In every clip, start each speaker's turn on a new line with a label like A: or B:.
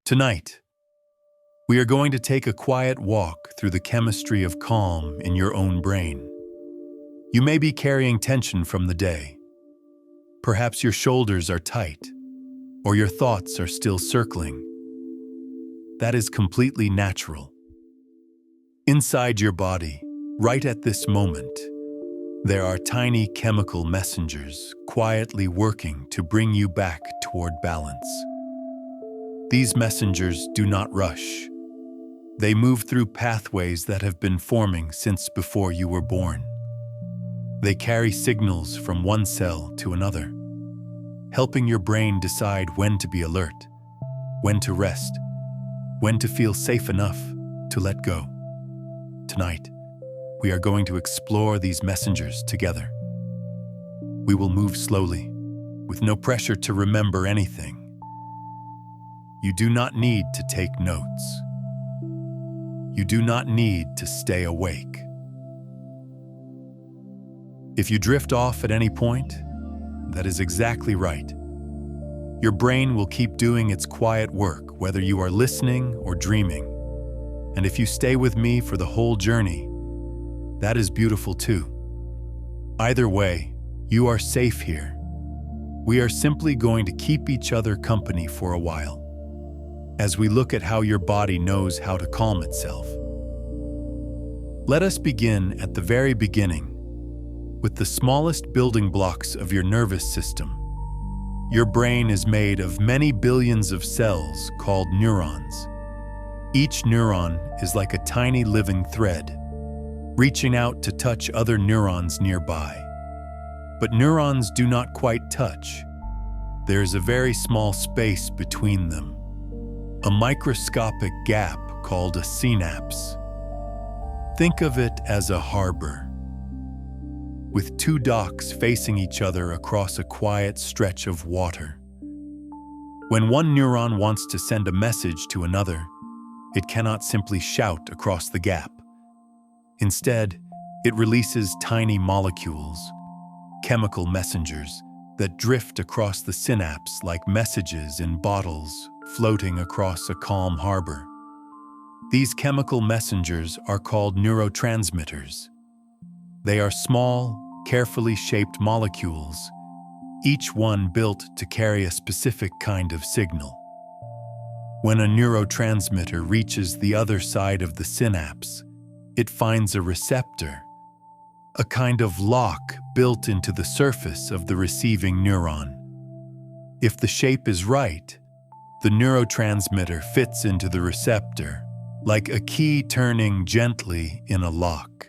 A: Tonight, we are going to take a quiet walk through the chemistry of calm in your own brain. You may be carrying tension from the day. Perhaps your shoulders are tight, or your thoughts are still circling. That is completely natural. Inside your body, right at this moment, there are tiny chemical messengers quietly working to bring you back toward balance. These messengers do not rush. They move through pathways that have been forming since before you were born. They carry signals from one cell to another, helping your brain decide when to be alert, when to rest, when to feel safe enough to let go. Tonight, we are going to explore these messengers together. We will move slowly, with no pressure to remember anything. You do not need to take notes. You do not need to stay awake. If you drift off at any point, that is exactly right. Your brain will keep doing its quiet work, whether you are listening or dreaming. And if you stay with me for the whole journey, that is beautiful too. Either way, you are safe here. We are simply going to keep each other company for a while, as we look at how your body knows how to calm itself. Let us begin at the very beginning, with the smallest building blocks of your nervous system. Your brain is made of many billions of cells called neurons. Each neuron is like a tiny living thread, reaching out to touch other neurons nearby. But neurons do not quite touch. There is a very small space between them, a microscopic gap called a synapse. Think of it as a harbor, with two docks facing each other across a quiet stretch of water. When one neuron wants to send a message to another, it cannot simply shout across the gap. Instead, it releases tiny molecules, chemical messengers, that drift across the synapse like messages in bottles floating across a calm harbor. These chemical messengers are called neurotransmitters. They are small, carefully shaped molecules, each one built to carry a specific kind of signal. When a neurotransmitter reaches the other side of the synapse, it finds a receptor, a kind of lock built into the surface of the receiving neuron. If the shape is right, the neurotransmitter fits into the receptor, like a key turning gently in a lock.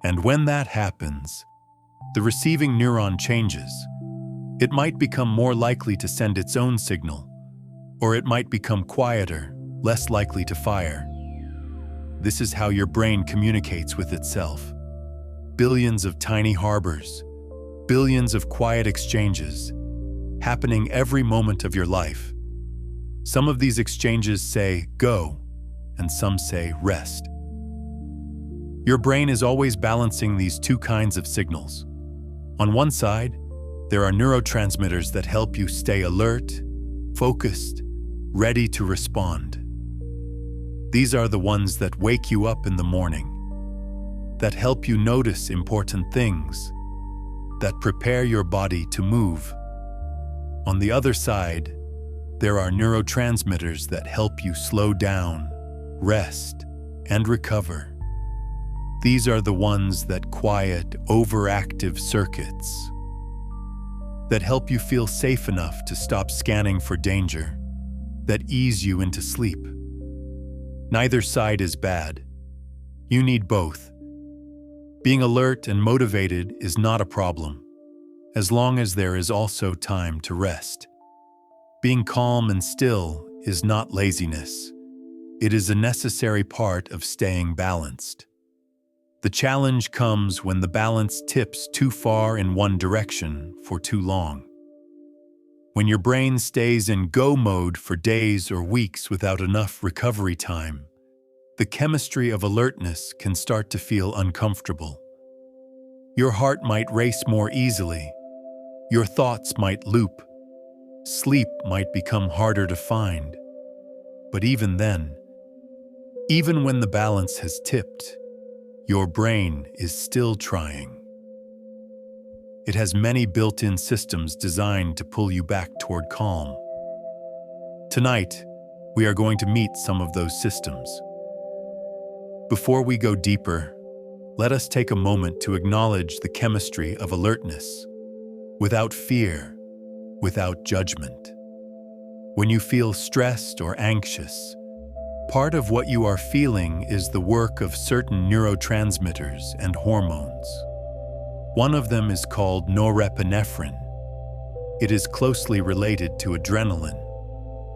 A: And when that happens, the receiving neuron changes. It might become more likely to send its own signal, or it might become quieter, less likely to fire. This is how your brain communicates with itself. Billions of tiny harbors, billions of quiet exchanges, happening every moment of your life. Some of these exchanges say, go, and some say, rest. Your brain is always balancing these two kinds of signals. On one side, there are neurotransmitters that help you stay alert, focused, ready to respond. These are the ones that wake you up in the morning, that help you notice important things, that prepare your body to move. On the other side, there are neurotransmitters that help you slow down, rest, and recover. These are the ones that quiet overactive circuits, that help you feel safe enough to stop scanning for danger, that ease you into sleep. Neither side is bad. You need both. Being alert and motivated is not a problem, as long as there is also time to rest. Being calm and still is not laziness. It is a necessary part of staying balanced. The challenge comes when the balance tips too far in one direction for too long. When your brain stays in go mode for days or weeks without enough recovery time, the chemistry of alertness can start to feel uncomfortable. Your heart might race more easily. Your thoughts might loop. Sleep might become harder to find. But even then, even when the balance has tipped, your brain is still trying. It has many built-in systems designed to pull you back toward calm. Tonight, we are going to meet some of those systems. Before we go deeper, let us take a moment to acknowledge the chemistry of alertness, without fear, without judgment. When you feel stressed or anxious, part of what you are feeling is the work of certain neurotransmitters and hormones. One of them is called norepinephrine. It is closely related to adrenaline,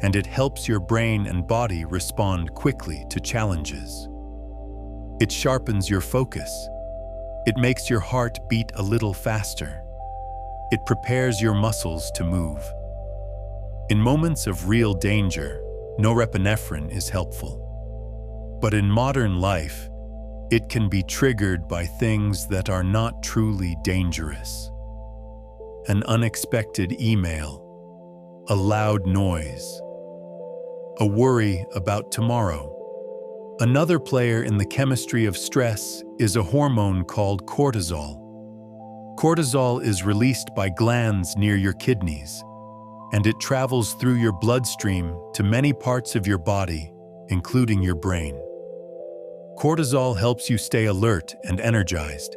A: and it helps your brain and body respond quickly to challenges. It sharpens your focus. It makes your heart beat a little faster. It prepares your muscles to move. In moments of real danger, norepinephrine is helpful. But in modern life, it can be triggered by things that are not truly dangerous. An unexpected email, a loud noise, a worry about tomorrow. Another player in the chemistry of stress is a hormone called cortisol. Cortisol is released by glands near your kidneys, and it travels through your bloodstream to many parts of your body, including your brain. Cortisol helps you stay alert and energized.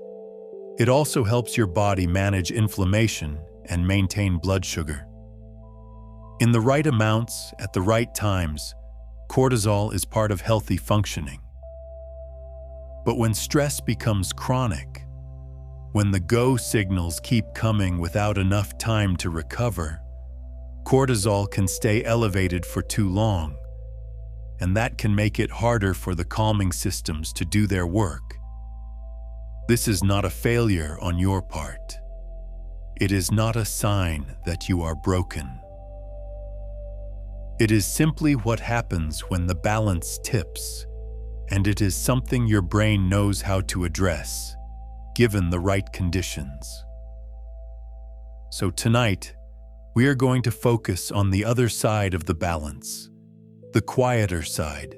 A: It also helps your body manage inflammation and maintain blood sugar. In the right amounts, at the right times, cortisol is part of healthy functioning. But when stress becomes chronic, when the go signals keep coming without enough time to recover, cortisol can stay elevated for too long, and that can make it harder for the calming systems to do their work. This is not a failure on your part. It is not a sign that you are broken. It is simply what happens when the balance tips, and it is something your brain knows how to address, given the right conditions. So tonight, we are going to focus on the other side of the balance. The quieter side,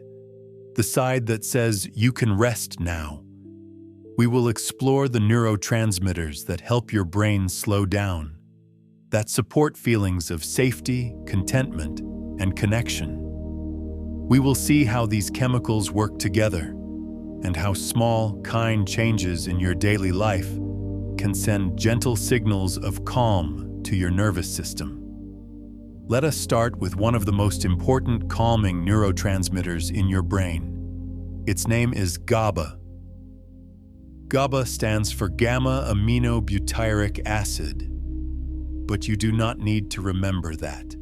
A: the side that says you can rest now. We will explore the neurotransmitters that help your brain slow down, that support feelings of safety, contentment, and connection. We will see how these chemicals work together and how small, kind changes in your daily life can send gentle signals of calm to your nervous system. Let us start with one of the most important calming neurotransmitters in your brain. Its name is GABA. GABA stands for gamma-aminobutyric acid, but you do not need to remember that.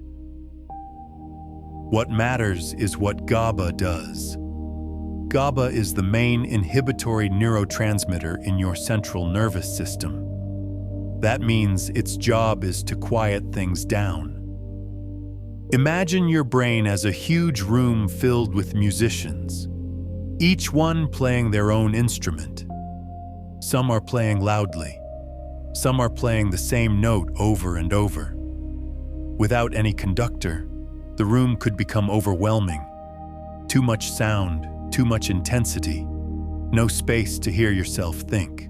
A: What matters is what GABA does. GABA is the main inhibitory neurotransmitter in your central nervous system. That means its job is to quiet things down. Imagine your brain as a huge room filled with musicians, each one playing their own instrument. Some are playing loudly. Some are playing the same note over and over. Without any conductor, the room could become overwhelming. Too much sound, too much intensity, no space to hear yourself think.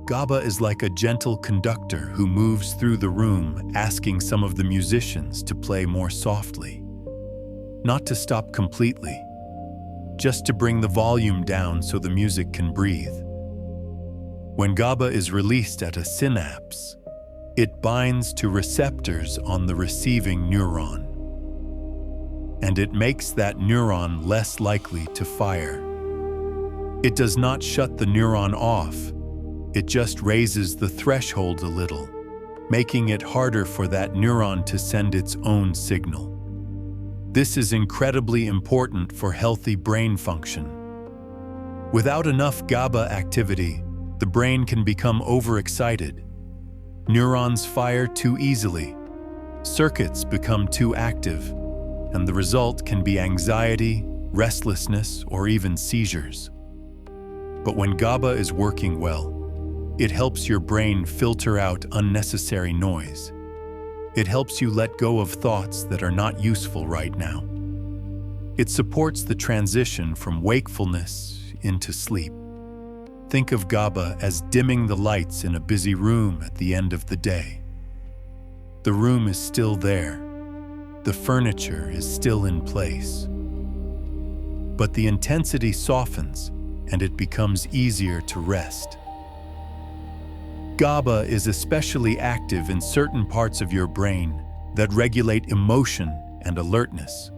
A: GABA is like a gentle conductor who moves through the room, asking some of the musicians to play more softly. Not to stop completely, just to bring the volume down so the music can breathe. When GABA is released at a synapse, it binds to receptors on the receiving neuron, and it makes that neuron less likely to fire. It does not shut the neuron off. It just raises the threshold a little, making it harder for that neuron to send its own signal. This is incredibly important for healthy brain function. Without enough GABA activity, the brain can become overexcited. Neurons fire too easily, circuits become too active, and the result can be anxiety, restlessness, or even seizures. But when GABA is working well, it helps your brain filter out unnecessary noise. It helps you let go of thoughts that are not useful right now. It supports the transition from wakefulness into sleep. Think of GABA as dimming the lights in a busy room at the end of the day. The room is still there. The furniture is still in place. But the intensity softens and it becomes easier to rest. GABA is especially active in certain parts of your brain that regulate emotion and alertness.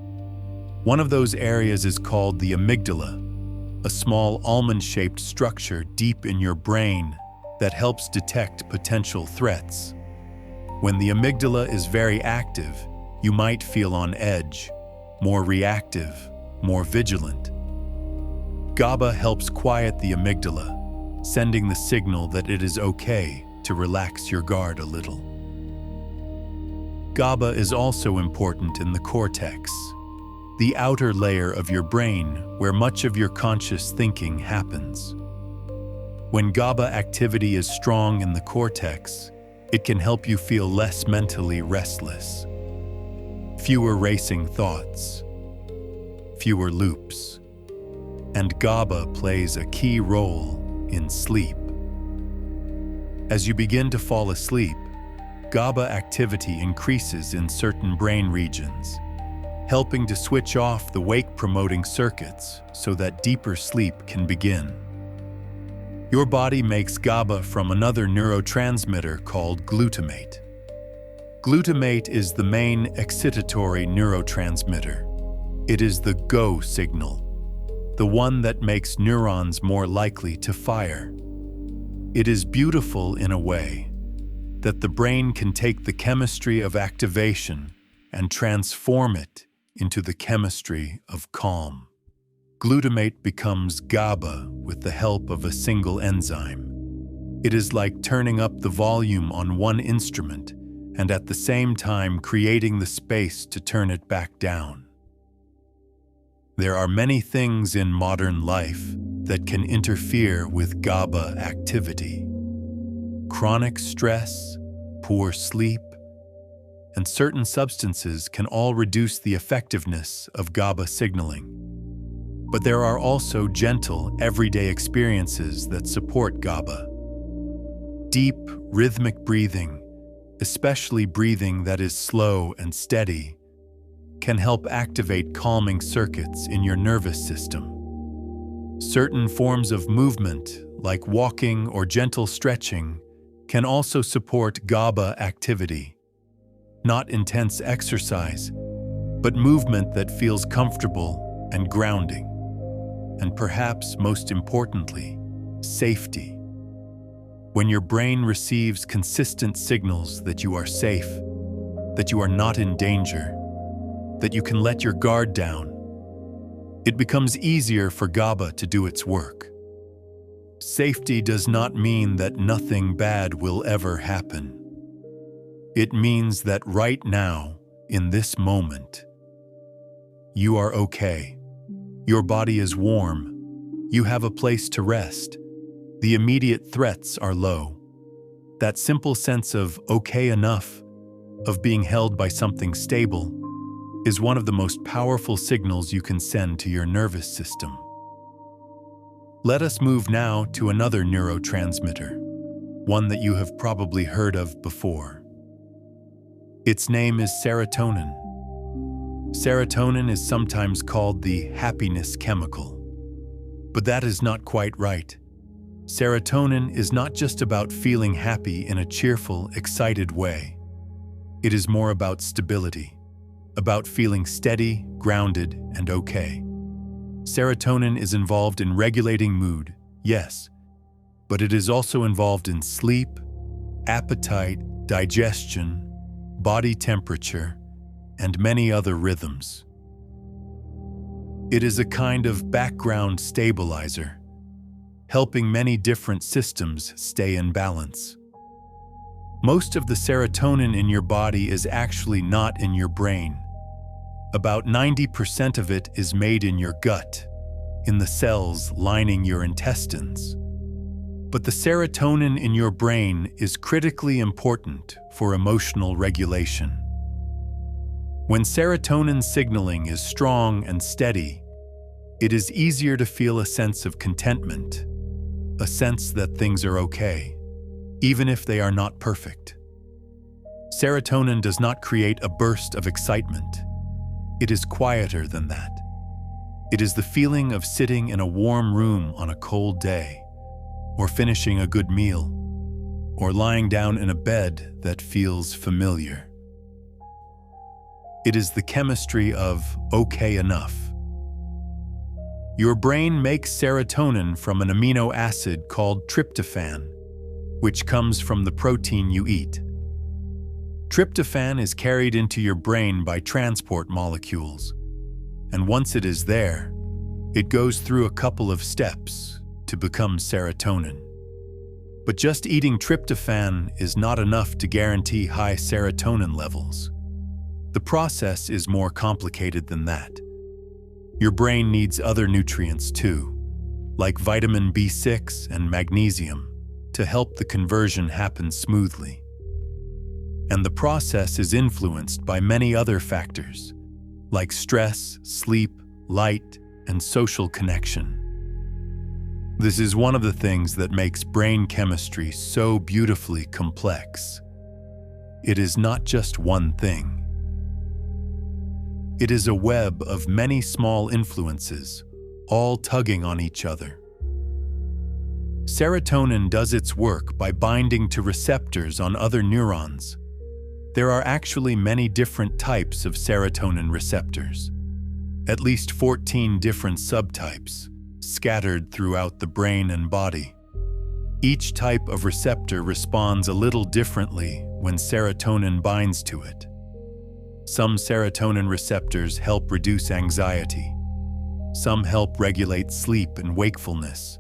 A: One of those areas is called the amygdala, a small almond-shaped structure deep in your brain that helps detect potential threats. When the amygdala is very active, you might feel on edge, more reactive, more vigilant. GABA helps quiet the amygdala, sending the signal that it is okay to relax your guard a little. GABA is also important in the cortex, the outer layer of your brain where much of your conscious thinking happens. When GABA activity is strong in the cortex, it can help you feel less mentally restless. Fewer racing thoughts, fewer loops. And GABA plays a key role in sleep. As you begin to fall asleep, GABA activity increases in certain brain regions, helping to switch off the wake-promoting circuits so that deeper sleep can begin. Your body makes GABA from another neurotransmitter called glutamate. Glutamate is the main excitatory neurotransmitter. It is the go signal, the one that makes neurons more likely to fire. It is beautiful in a way that the brain can take the chemistry of activation and transform it into the chemistry of calm. Glutamate becomes GABA with the help of a single enzyme. It is like turning up the volume on one instrument and at the same time creating the space to turn it back down. There are many things in modern life that can interfere with GABA activity. Chronic stress, poor sleep, and certain substances can all reduce the effectiveness of GABA signaling. But there are also gentle, everyday experiences that support GABA. Deep, rhythmic breathing, especially breathing that is slow and steady, can help activate calming circuits in your nervous system. Certain forms of movement, like walking or gentle stretching, can also support GABA activity. Not intense exercise, but movement that feels comfortable and grounding. And perhaps most importantly, safety. When your brain receives consistent signals that you are safe, that you are not in danger, that you can let your guard down, it becomes easier for GABA to do its work. Safety does not mean that nothing bad will ever happen. It means that right now, in this moment, you are okay. Your body is warm. You have a place to rest. The immediate threats are low. That simple sense of okay enough, of being held by something stable, is one of the most powerful signals you can send to your nervous system. Let us move now to another neurotransmitter, one that you have probably heard of before. Its name is serotonin. Serotonin is sometimes called the happiness chemical. But that is not quite right. Serotonin is not just about feeling happy in a cheerful, excited way. It is more about stability, about feeling steady, grounded, and okay. Serotonin is involved in regulating mood, yes, but it is also involved in sleep, appetite, digestion, body temperature, and many other rhythms. It is a kind of background stabilizer, helping many different systems stay in balance. Most of the serotonin in your body is actually not in your brain. About 90% of it is made in your gut, in the cells lining your intestines. But the serotonin in your brain is critically important for emotional regulation. When serotonin signaling is strong and steady, it is easier to feel a sense of contentment, a sense that things are okay, even if they are not perfect. Serotonin does not create a burst of excitement. It is quieter than that. It is the feeling of sitting in a warm room on a cold day, or finishing a good meal, or lying down in a bed that feels familiar. It is the chemistry of okay enough. Your brain makes serotonin from an amino acid called tryptophan, which comes from the protein you eat. Tryptophan is carried into your brain by transport molecules, and once it is there, it goes through a couple of steps to become serotonin. But just eating tryptophan is not enough to guarantee high serotonin levels. The process is more complicated than that. Your brain needs other nutrients too, like vitamin B6 and magnesium, to help the conversion happen smoothly. And the process is influenced by many other factors, like stress, sleep, light, and social connection. This is one of the things that makes brain chemistry so beautifully complex. It is not just one thing. It is a web of many small influences, all tugging on each other. Serotonin does its work by binding to receptors on other neurons. There are actually many different types of serotonin receptors, at least 14 different subtypes, scattered throughout the brain and body. Each type of receptor responds a little differently when serotonin binds to it. Some serotonin receptors help reduce anxiety. Some help regulate sleep and wakefulness.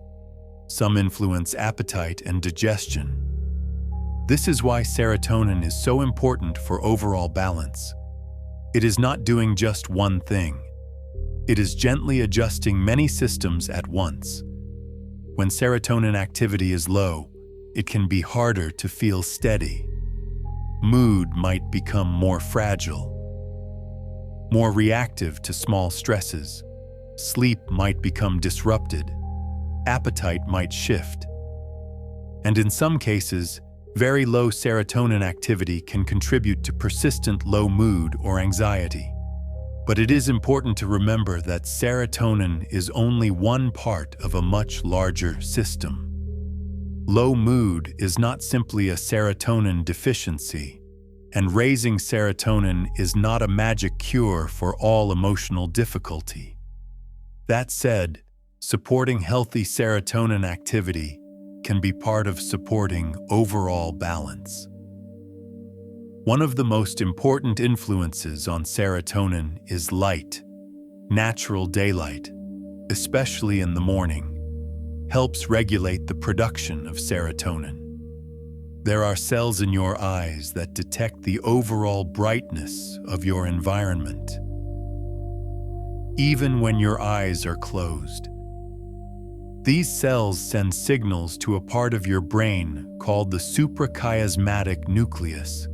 A: Some influence appetite and digestion. This is why serotonin is so important for overall balance. It is not doing just one thing. It is gently adjusting many systems at once. When serotonin activity is low, it can be harder to feel steady. Mood might become more fragile, more reactive to small stresses. Sleep might become disrupted. Appetite might shift. And in some cases, very low serotonin activity can contribute to persistent low mood or anxiety. But it is important to remember that serotonin is only one part of a much larger system. Low mood is not simply a serotonin deficiency, and raising serotonin is not a magic cure for all emotional difficulty. That said, supporting healthy serotonin activity can be part of supporting overall balance. One of the most important influences on serotonin is light. Natural daylight, especially in the morning, helps regulate the production of serotonin. There are cells in your eyes that detect the overall brightness of your environment, even when your eyes are closed. These cells send signals to a part of your brain called the suprachiasmatic nucleus,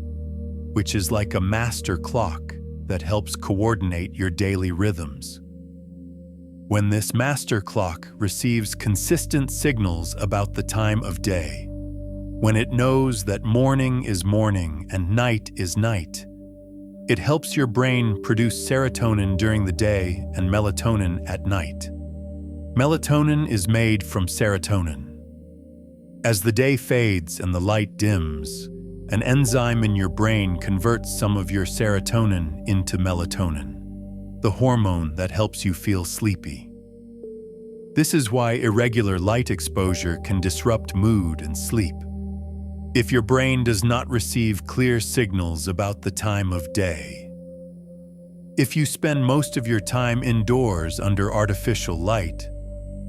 A: which is like a master clock that helps coordinate your daily rhythms. When this master clock receives consistent signals about the time of day, when it knows that morning is morning and night is night, it helps your brain produce serotonin during the day and melatonin at night. Melatonin is made from serotonin. As the day fades and the light dims, an enzyme in your brain converts some of your serotonin into melatonin, the hormone that helps you feel sleepy. This is why irregular light exposure can disrupt mood and sleep. If your brain does not receive clear signals about the time of day, if you spend most of your time indoors under artificial light,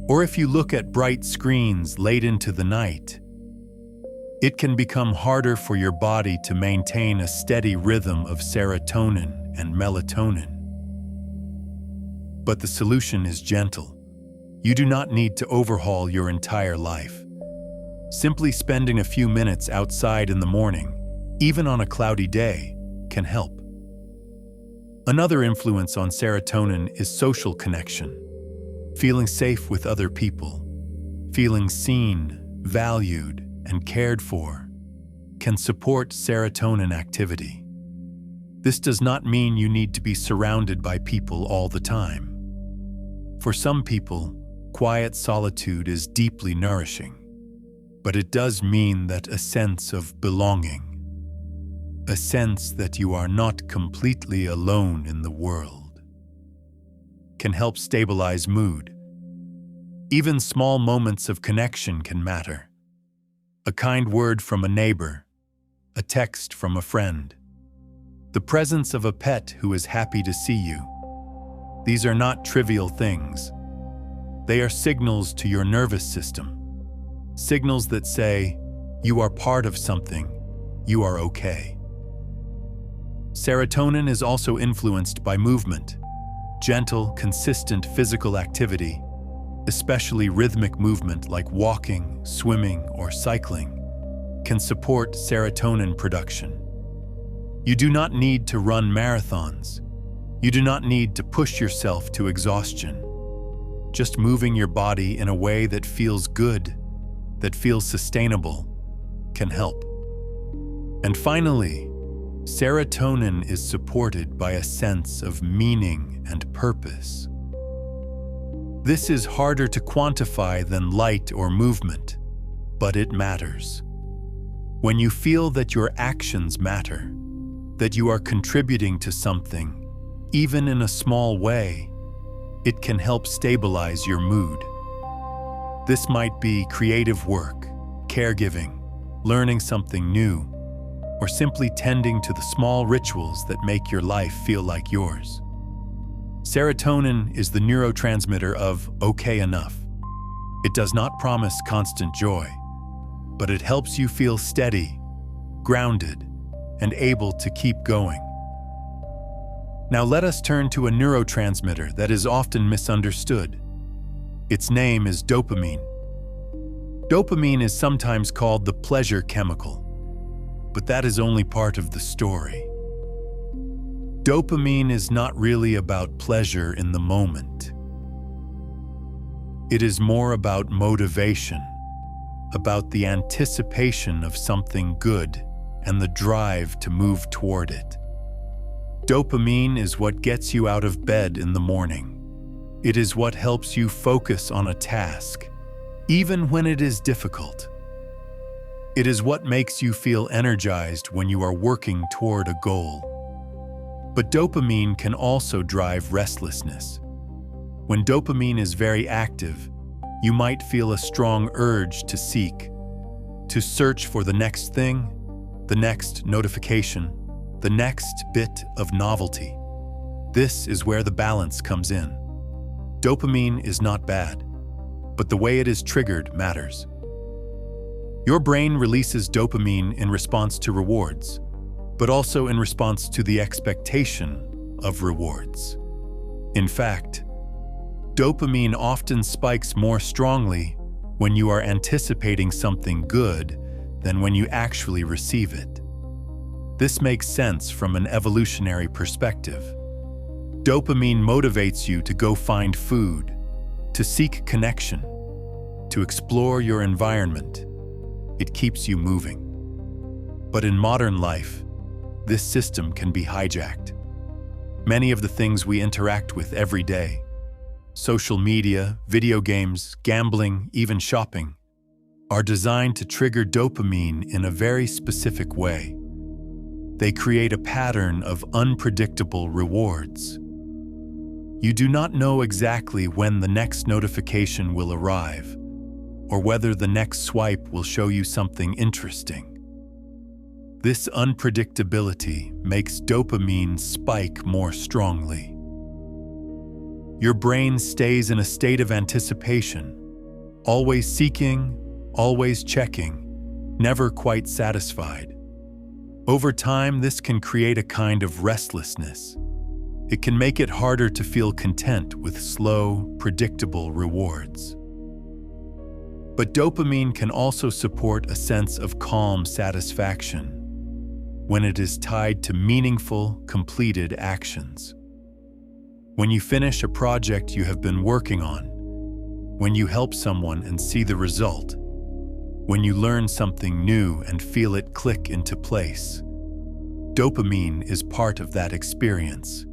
A: or if you look at bright screens late into the night, it can become harder for your body to maintain a steady rhythm of serotonin and melatonin. But the solution is gentle. You do not need to overhaul your entire life. Simply spending a few minutes outside in the morning, even on a cloudy day, can help. Another influence on serotonin is social connection. Feeling safe with other people, feeling seen, valued, and cared for, can support serotonin activity. This does not mean you need to be surrounded by people all the time. For some people, quiet solitude is deeply nourishing, but it does mean that a sense of belonging, a sense that you are not completely alone in the world, can help stabilize mood. Even small moments of connection can matter. A kind word from a neighbor, a text from a friend, the presence of a pet who is happy to see you. These are not trivial things. They are signals to your nervous system. Signals that say, you are part of something, you are okay. Serotonin is also influenced by movement. Gentle, consistent physical activity, especially rhythmic movement like walking, swimming, or cycling, can support serotonin production. You do not need to run marathons. You do not need to push yourself to exhaustion. Just moving your body in a way that feels good, that feels sustainable, can help. And finally, serotonin is supported by a sense of meaning and purpose. This is harder to quantify than light or movement, but it matters. When you feel that your actions matter, that you are contributing to something, even in a small way, it can help stabilize your mood. This might be creative work, caregiving, learning something new, or simply tending to the small rituals that make your life feel like yours. Serotonin is the neurotransmitter of okay enough. It does not promise constant joy, but it helps you feel steady, grounded, and able to keep going. Now let us turn to a neurotransmitter that is often misunderstood. Its name is dopamine. Dopamine is sometimes called the pleasure chemical, but that is only part of the story. Dopamine is not really about pleasure in the moment. It is more about motivation, about the anticipation of something good and the drive to move toward it. Dopamine is what gets you out of bed in the morning. It is what helps you focus on a task, even when it is difficult. It is what makes you feel energized when you are working toward a goal. But dopamine can also drive restlessness. When dopamine is very active, you might feel a strong urge to seek, to search for the next thing, the next notification, the next bit of novelty. This is where the balance comes in. Dopamine is not bad, but the way it is triggered matters. Your brain releases dopamine in response to rewards, but also in response to the expectation of rewards. In fact, dopamine often spikes more strongly when you are anticipating something good than when you actually receive it. This makes sense from an evolutionary perspective. Dopamine motivates you to go find food, to seek connection, to explore your environment. It keeps you moving. But in modern life, this system can be hijacked. Many of the things we interact with every day, social media, video games, gambling, even shopping, are designed to trigger dopamine in a very specific way. They create a pattern of unpredictable rewards. You do not know exactly when the next notification will arrive, or whether the next swipe will show you something interesting. This unpredictability makes dopamine spike more strongly. Your brain stays in a state of anticipation, always seeking, always checking, never quite satisfied. Over time, this can create a kind of restlessness. It can make it harder to feel content with slow, predictable rewards. But dopamine can also support a sense of calm satisfaction when it is tied to meaningful, completed actions. When you finish a project you have been working on, when you help someone and see the result, when you learn something new and feel it click into place. Dopamine is part of that experience.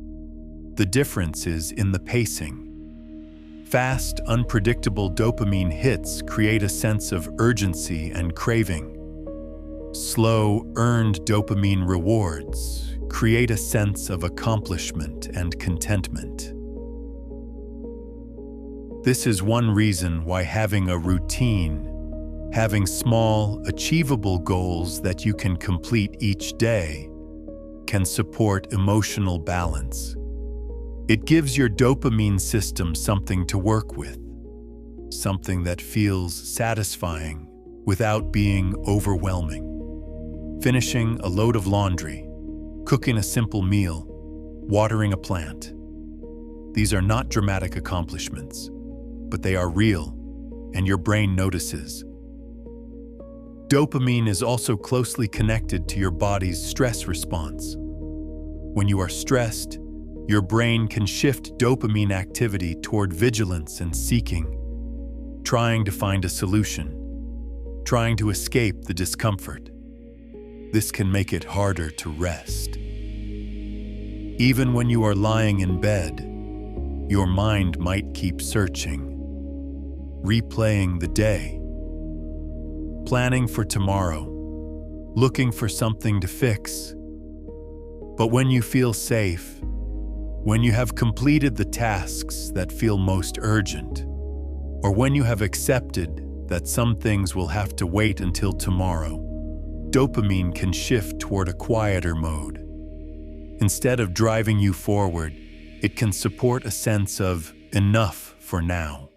A: The difference is in the pacing. Fast, unpredictable dopamine hits create a sense of urgency and craving. Slow, earned dopamine rewards create a sense of accomplishment and contentment. This is one reason why having a routine, having small, achievable goals that you can complete each day, can support emotional balance. It gives your dopamine system something to work with, something that feels satisfying without being overwhelming. Finishing a load of laundry, cooking a simple meal, watering a plant. These are not dramatic accomplishments, but they are real, and your brain notices. Dopamine is also closely connected to your body's stress response. When you are stressed, your brain can shift dopamine activity toward vigilance and seeking, trying to find a solution, trying to escape the discomfort. This can make it harder to rest. Even when you are lying in bed, your mind might keep searching, replaying the day, planning for tomorrow, looking for something to fix. But when you feel safe, when you have completed the tasks that feel most urgent, or when you have accepted that some things will have to wait until tomorrow, dopamine can shift toward a quieter mode. Instead of driving you forward, it can support a sense of enough for now.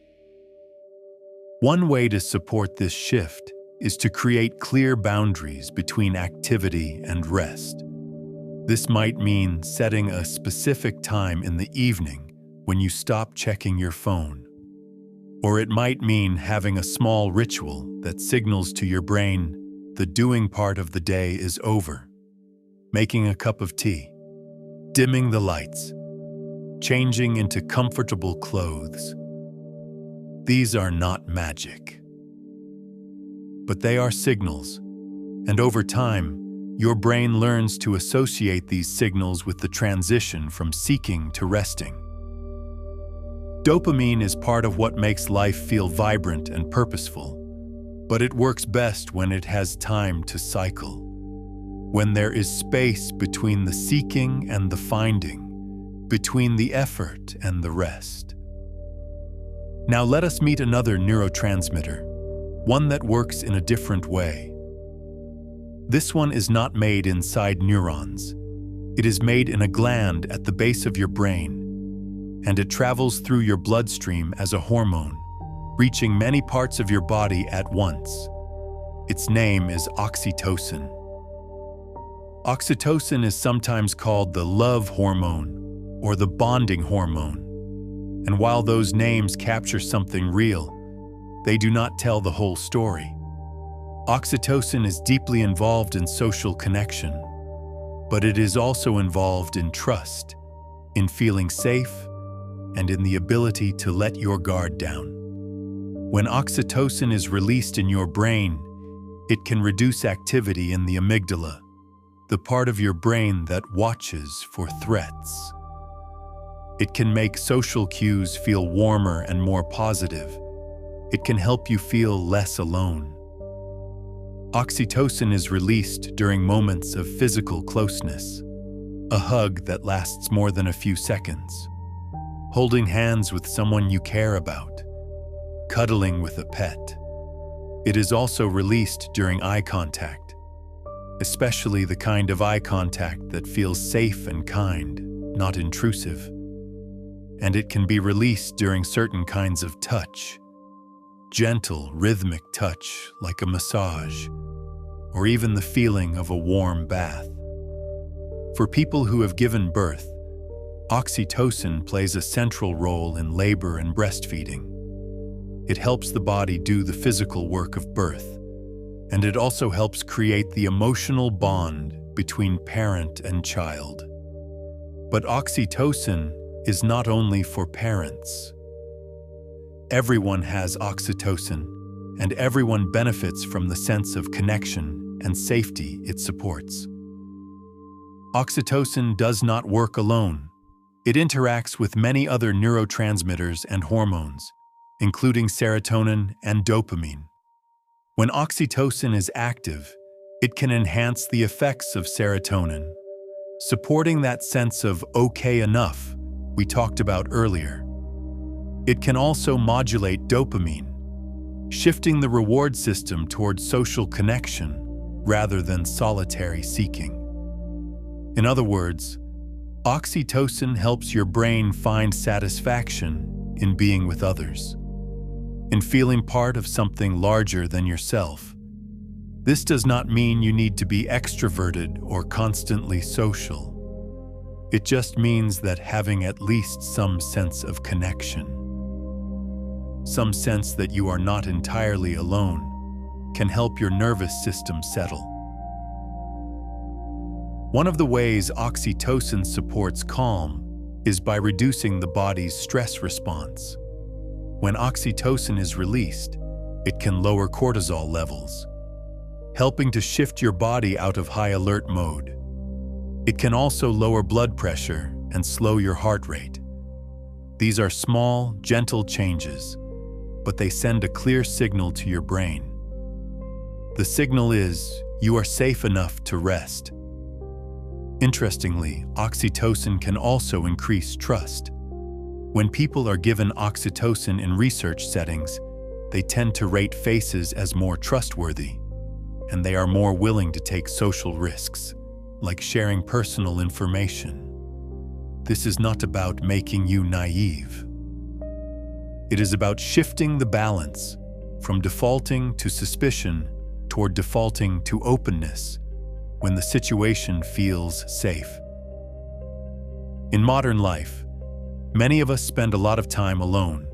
A: One way to support this shift is to create clear boundaries between activity and rest. This might mean setting a specific time in the evening when you stop checking your phone. Or it might mean having a small ritual that signals to your brain the doing part of the day is over. Making a cup of tea, dimming the lights, changing into comfortable clothes. These are not magic, but they are signals, and over time, your brain learns to associate these signals with the transition from seeking to resting. Dopamine is part of what makes life feel vibrant and purposeful, but it works best when it has time to cycle, when there is space between the seeking and the finding, between the effort and the rest. Now let us meet another neurotransmitter, one that works in a different way. This one is not made inside neurons. It is made in a gland at the base of your brain, and it travels through your bloodstream as a hormone, reaching many parts of your body at once. Its name is oxytocin. Oxytocin is sometimes called the love hormone or the bonding hormone. And while those names capture something real, they do not tell the whole story. Oxytocin is deeply involved in social connection, but it is also involved in trust, in feeling safe, and in the ability to let your guard down. When oxytocin is released in your brain, it can reduce activity in the amygdala, the part of your brain that watches for threats. It can make social cues feel warmer and more positive. It can help you feel less alone. Oxytocin is released during moments of physical closeness, a hug that lasts more than a few seconds, holding hands with someone you care about, cuddling with a pet. It is also released during eye contact, especially the kind of eye contact that feels safe and kind, not intrusive. And it can be released during certain kinds of touch, gentle, rhythmic touch like a massage, or even the feeling of a warm bath. For people who have given birth, oxytocin plays a central role in labor and breastfeeding. It helps the body do the physical work of birth, and it also helps create the emotional bond between parent and child. But oxytocin is not only for parents. Everyone has oxytocin, and everyone benefits from the sense of connection and safety it supports. Oxytocin does not work alone. It interacts with many other neurotransmitters and hormones, including serotonin and dopamine. When oxytocin is active, it can enhance the effects of serotonin, supporting that sense of okay enough we talked about earlier. It can also modulate dopamine, shifting the reward system towards social connection rather than solitary seeking. In other words, oxytocin helps your brain find satisfaction in being with others, in feeling part of something larger than yourself. This does not mean you need to be extroverted or constantly social. It just means that having at least some sense of connection, some sense that you are not entirely alone, can help your nervous system settle. One of the ways oxytocin supports calm is by reducing the body's stress response. When oxytocin is released, it can lower cortisol levels, helping to shift your body out of high alert mode. It can also lower blood pressure and slow your heart rate. These are small, gentle changes, but they send a clear signal to your brain. The signal is, you are safe enough to rest. Interestingly, oxytocin can also increase trust. When people are given oxytocin in research settings, they tend to rate faces as more trustworthy, and they are more willing to take social risks, like sharing personal information. This is not about making you naive. It is about shifting the balance from defaulting to suspicion toward defaulting to openness when the situation feels safe. In modern life, many of us spend a lot of time alone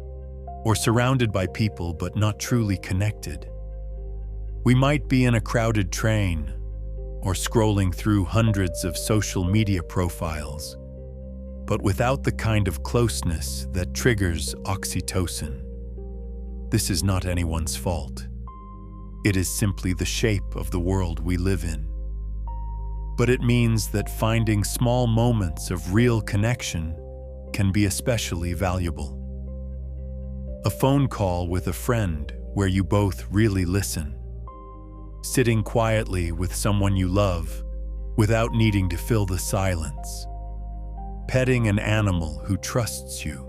A: or surrounded by people but not truly connected. We might be in a crowded train or scrolling through hundreds of social media profiles, but without the kind of closeness that triggers oxytocin. This is not anyone's fault. It is simply the shape of the world we live in. But it means that finding small moments of real connection can be especially valuable. A phone call with a friend where you both really listen. Sitting quietly with someone you love without needing to fill the silence. Petting an animal who trusts you.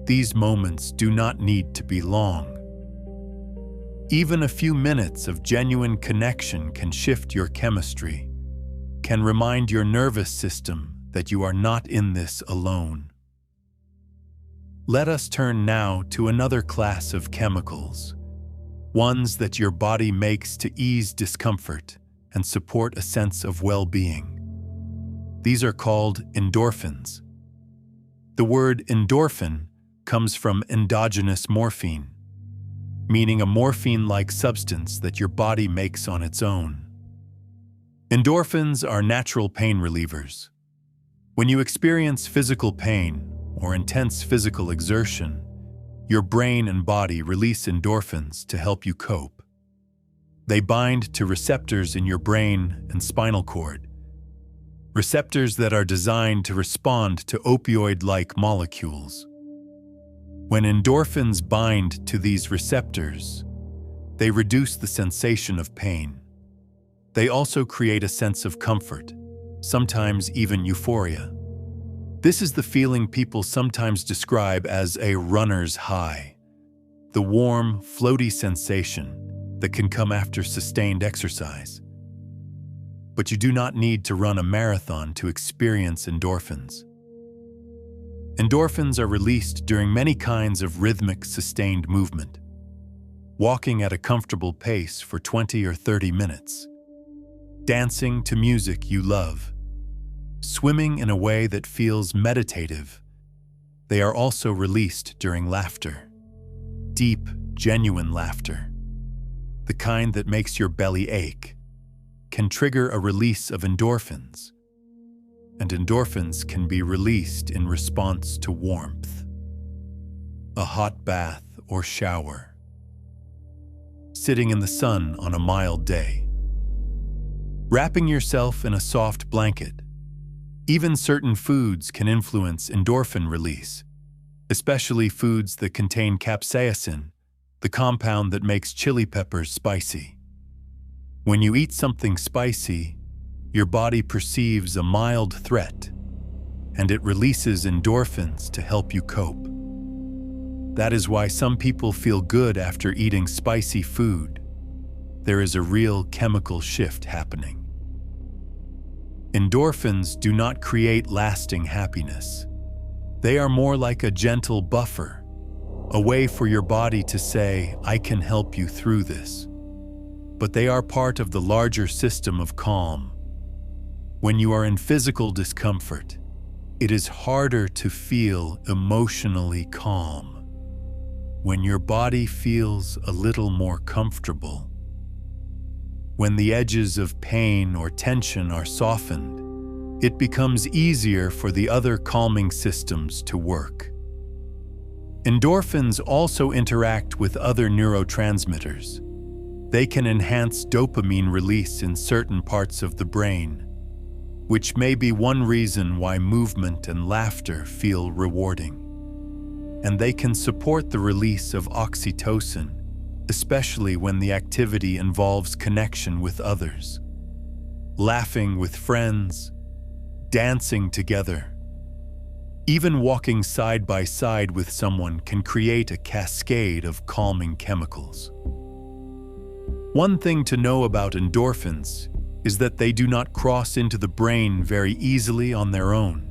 A: These moments do not need to be long. Even a few minutes of genuine connection can shift your chemistry, can remind your nervous system that you are not in this alone. Let us turn now to another class of chemicals, ones that your body makes to ease discomfort and support a sense of well-being. These are called endorphins. The word endorphin comes from endogenous morphine, meaning a morphine-like substance that your body makes on its own. Endorphins are natural pain relievers. When you experience physical pain or intense physical exertion, your brain and body release endorphins to help you cope. They bind to receptors in your brain and spinal cord, receptors that are designed to respond to opioid-like molecules. When endorphins bind to these receptors, they reduce the sensation of pain. They also create a sense of comfort, sometimes even euphoria. This is the feeling people sometimes describe as a runner's high, the warm, floaty sensation that can come after sustained exercise. But you do not need to run a marathon to experience endorphins. Endorphins are released during many kinds of rhythmic, sustained movement. Walking at a comfortable pace for 20 or 30 minutes. Dancing to music you love. Swimming in a way that feels meditative. They are also released during laughter. Deep, genuine laughter. The kind that makes your belly ache, can trigger a release of endorphins. and endorphins can be released in response to warmth. A hot bath or shower. Sitting in the sun on a mild day. Wrapping yourself in a soft blanket. Even certain foods can influence endorphin release, especially foods that contain capsaicin, the compound that makes chili peppers spicy. When you eat something spicy, your body perceives a mild threat, and it releases endorphins to help you cope. That is why some people feel good after eating spicy food. There is a real chemical shift happening. Endorphins do not create lasting happiness. They are more like a gentle buffer, a way for your body to say, "I can help you through this." But they are part of the larger system of calm. When you are in physical discomfort, it is harder to feel emotionally calm. When your body feels a little more comfortable, when the edges of pain or tension are softened, it becomes easier for the other calming systems to work. Endorphins also interact with other neurotransmitters. They can enhance dopamine release in certain parts of the brain, which may be one reason why movement and laughter feel rewarding. And they can support the release of oxytocin, especially when the activity involves connection with others. Laughing with friends, dancing together, even walking side by side with someone can create a cascade of calming chemicals. One thing to know about endorphins is that they do not cross into the brain very easily on their own.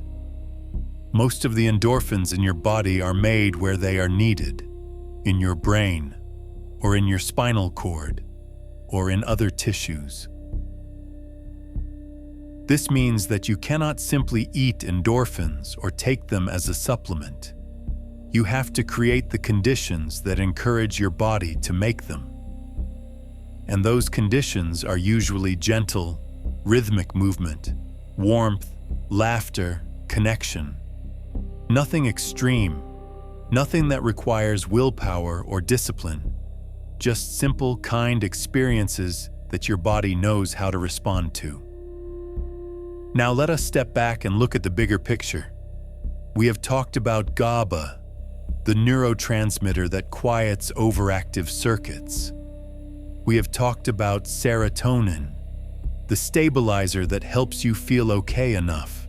A: Most of the endorphins in your body are made where they are needed, in your brain, or in your spinal cord, or in other tissues. This means that you cannot simply eat endorphins or take them as a supplement. You have to create the conditions that encourage your body to make them. And those conditions are usually gentle, rhythmic movement, warmth, laughter, connection. Nothing extreme, nothing that requires willpower or discipline, just simple, kind experiences that your body knows how to respond to. Now let us step back and look at the bigger picture. We have talked about GABA, the neurotransmitter that quiets overactive circuits. We have talked about serotonin, the stabilizer that helps you feel okay enough.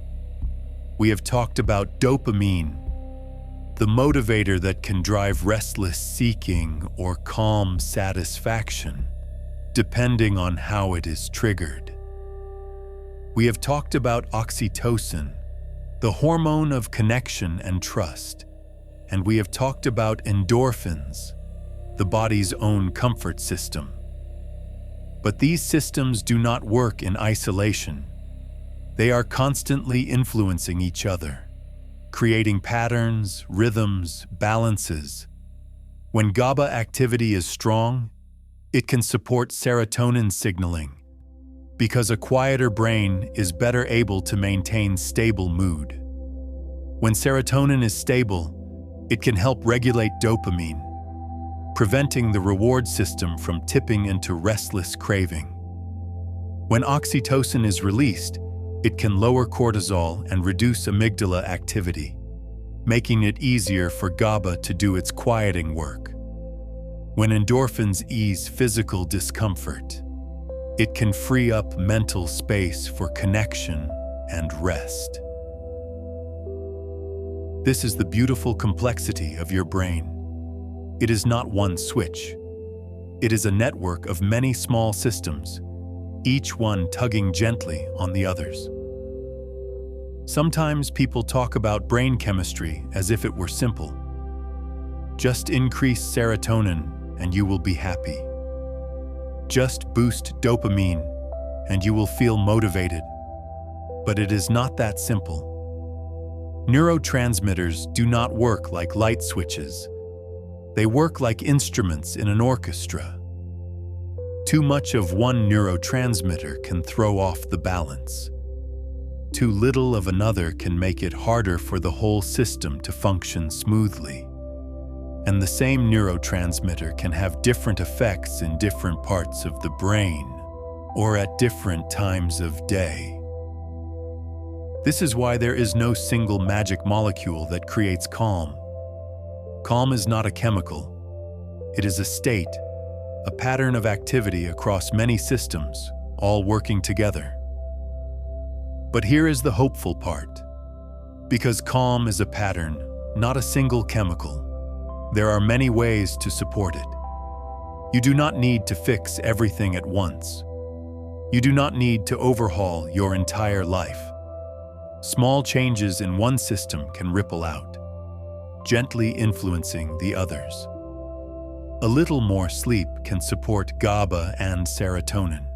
A: We have talked about dopamine, the motivator that can drive restless seeking or calm satisfaction, depending on how it is triggered. We have talked about oxytocin, the hormone of connection and trust, and we have talked about endorphins, the body's own comfort system. But these systems do not work in isolation. They are constantly influencing each other, creating patterns, rhythms, balances. When GABA activity is strong, it can support serotonin signaling, because a quieter brain is better able to maintain stable mood. When serotonin is stable, it can help regulate dopamine, preventing the reward system from tipping into restless craving. When oxytocin is released, it can lower cortisol and reduce amygdala activity, making it easier for GABA to do its quieting work. When endorphins ease physical discomfort, it can free up mental space for connection and rest. This is the beautiful complexity of your brain. It is not one switch. It is a network of many small systems, each one tugging gently on the others. Sometimes people talk about brain chemistry as if it were simple. Just increase serotonin and you will be happy. Just boost dopamine and you will feel motivated. But it is not that simple. Neurotransmitters do not work like light switches. They work like instruments in an orchestra. Too much of one neurotransmitter can throw off the balance. too little of another can make it harder for the whole system to function smoothly. And the same neurotransmitter can have different effects in different parts of the brain or at different times of day. This is why there is no single magic molecule that creates calm. Calm is not a chemical. It is a state, a pattern of activity across many systems, all working together. But here is the hopeful part. Because calm is a pattern, not a single chemical, there are many ways to support it. You do not need to fix everything at once. You do not need to overhaul your entire life. Small changes in one system can ripple out, gently influencing the others. A little more sleep can support GABA and serotonin.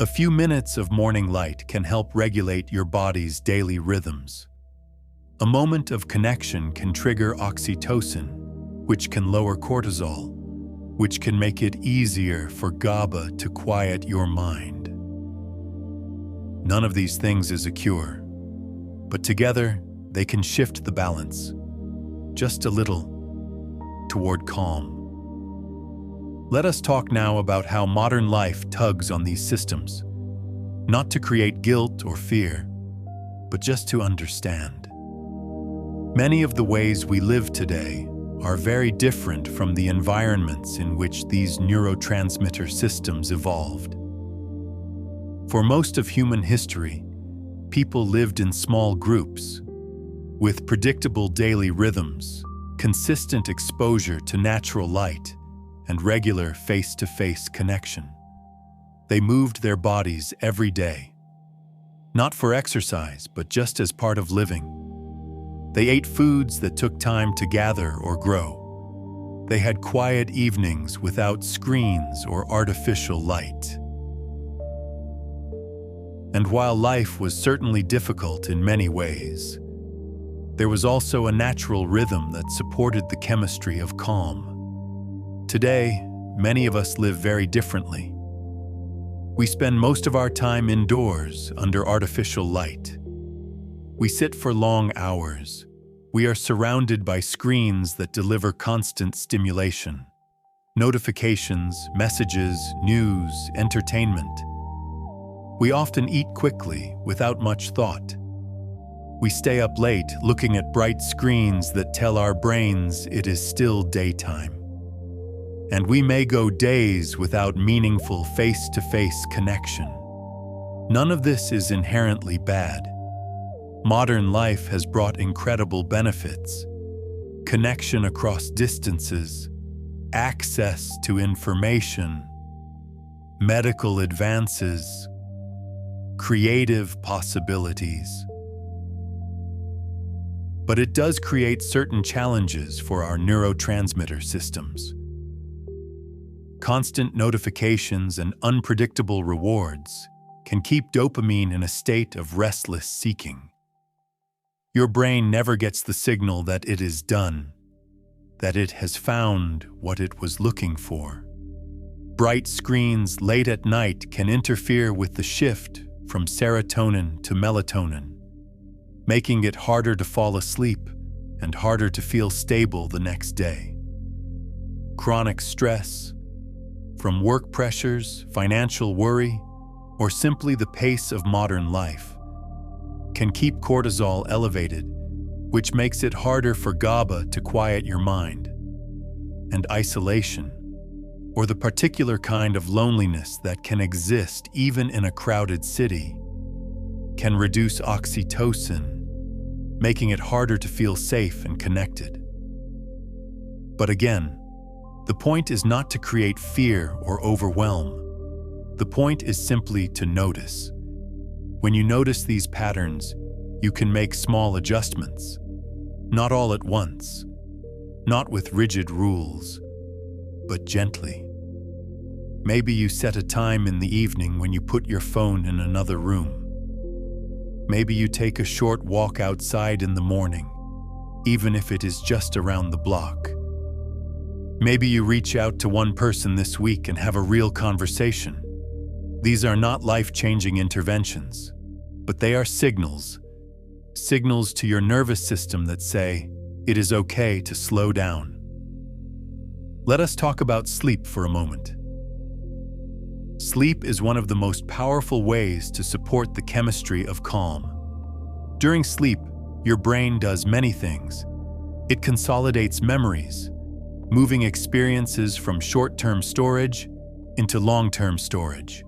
A: A few minutes of morning light can help regulate your body's daily rhythms. A moment of connection can trigger oxytocin, which can lower cortisol, which can make it easier for GABA to quiet your mind. None of these things is a cure, but together they can shift the balance, just a little, toward calm. Let us talk now about how modern life tugs on these systems, not to create guilt or fear, but just to understand. Many of the ways we live today are very different from the environments in which these neurotransmitter systems evolved. For most of human history, people lived in small groups, with predictable daily rhythms, consistent exposure to natural light, and regular face-to-face connection. They moved their bodies every day, not for exercise, but just as part of living. They ate foods that took time to gather or grow. They had quiet evenings without screens or artificial light. And while life was certainly difficult in many ways, there was also a natural rhythm that supported the chemistry of calm. Today, many of us live very differently. We spend most of our time indoors under artificial light. We sit for long hours. We are surrounded by screens that deliver constant stimulation. Notifications, messages, news, entertainment. We often eat quickly, without much thought. We stay up late looking at bright screens that tell our brains it is still daytime. And we may go days without meaningful face-to-face connection. None of this is inherently bad. Modern life has brought incredible benefits: connection across distances, access to information, medical advances, creative possibilities. But it does create certain challenges for our neurotransmitter systems. Constant notifications and unpredictable rewards can keep dopamine in a state of restless seeking. Your brain never gets the signal that it is done, that it has found what it was looking for. Bright screens late at night can interfere with the shift from serotonin to melatonin, making it harder to fall asleep and harder to feel stable the next day. Chronic stress, from work pressures, financial worry, or simply the pace of modern life, can keep cortisol elevated, which makes it harder for GABA to quiet your mind. And isolation, or the particular kind of loneliness that can exist even in a crowded city, can reduce oxytocin, making it harder to feel safe and connected. But again, the point is not to create fear or overwhelm. The point is simply to notice. When you notice these patterns, you can make small adjustments. Not all at once, not with rigid rules, but gently. Maybe you set a time in the evening when you put your phone in another room. Maybe you take a short walk outside in the morning, even if it is just around the block. Maybe you reach out to one person this week and have a real conversation. These are not life-changing interventions, but they are signals to your nervous system that say it is okay to slow down. Let us talk about sleep for a moment. Sleep is one of the most powerful ways to support the chemistry of calm. During sleep, your brain does many things. It consolidates memories, moving experiences from short-term storage into long-term storage.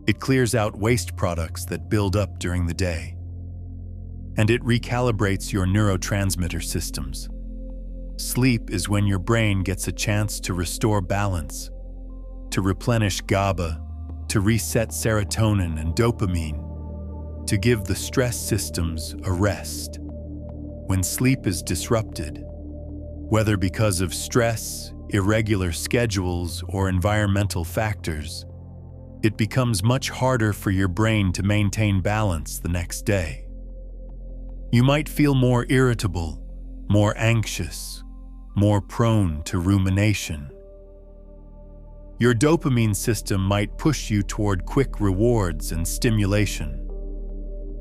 A: It clears out waste products that build up during the day. And it recalibrates your neurotransmitter systems. Sleep is when your brain gets a chance to restore balance, to replenish GABA, to reset serotonin and dopamine, to give the stress systems a rest. When sleep is disrupted, whether because of stress, irregular schedules, or environmental factors, it becomes much harder for your brain to maintain balance the next day. You might feel more irritable, more anxious, more prone to rumination. Your dopamine system might push you toward quick rewards and stimulation.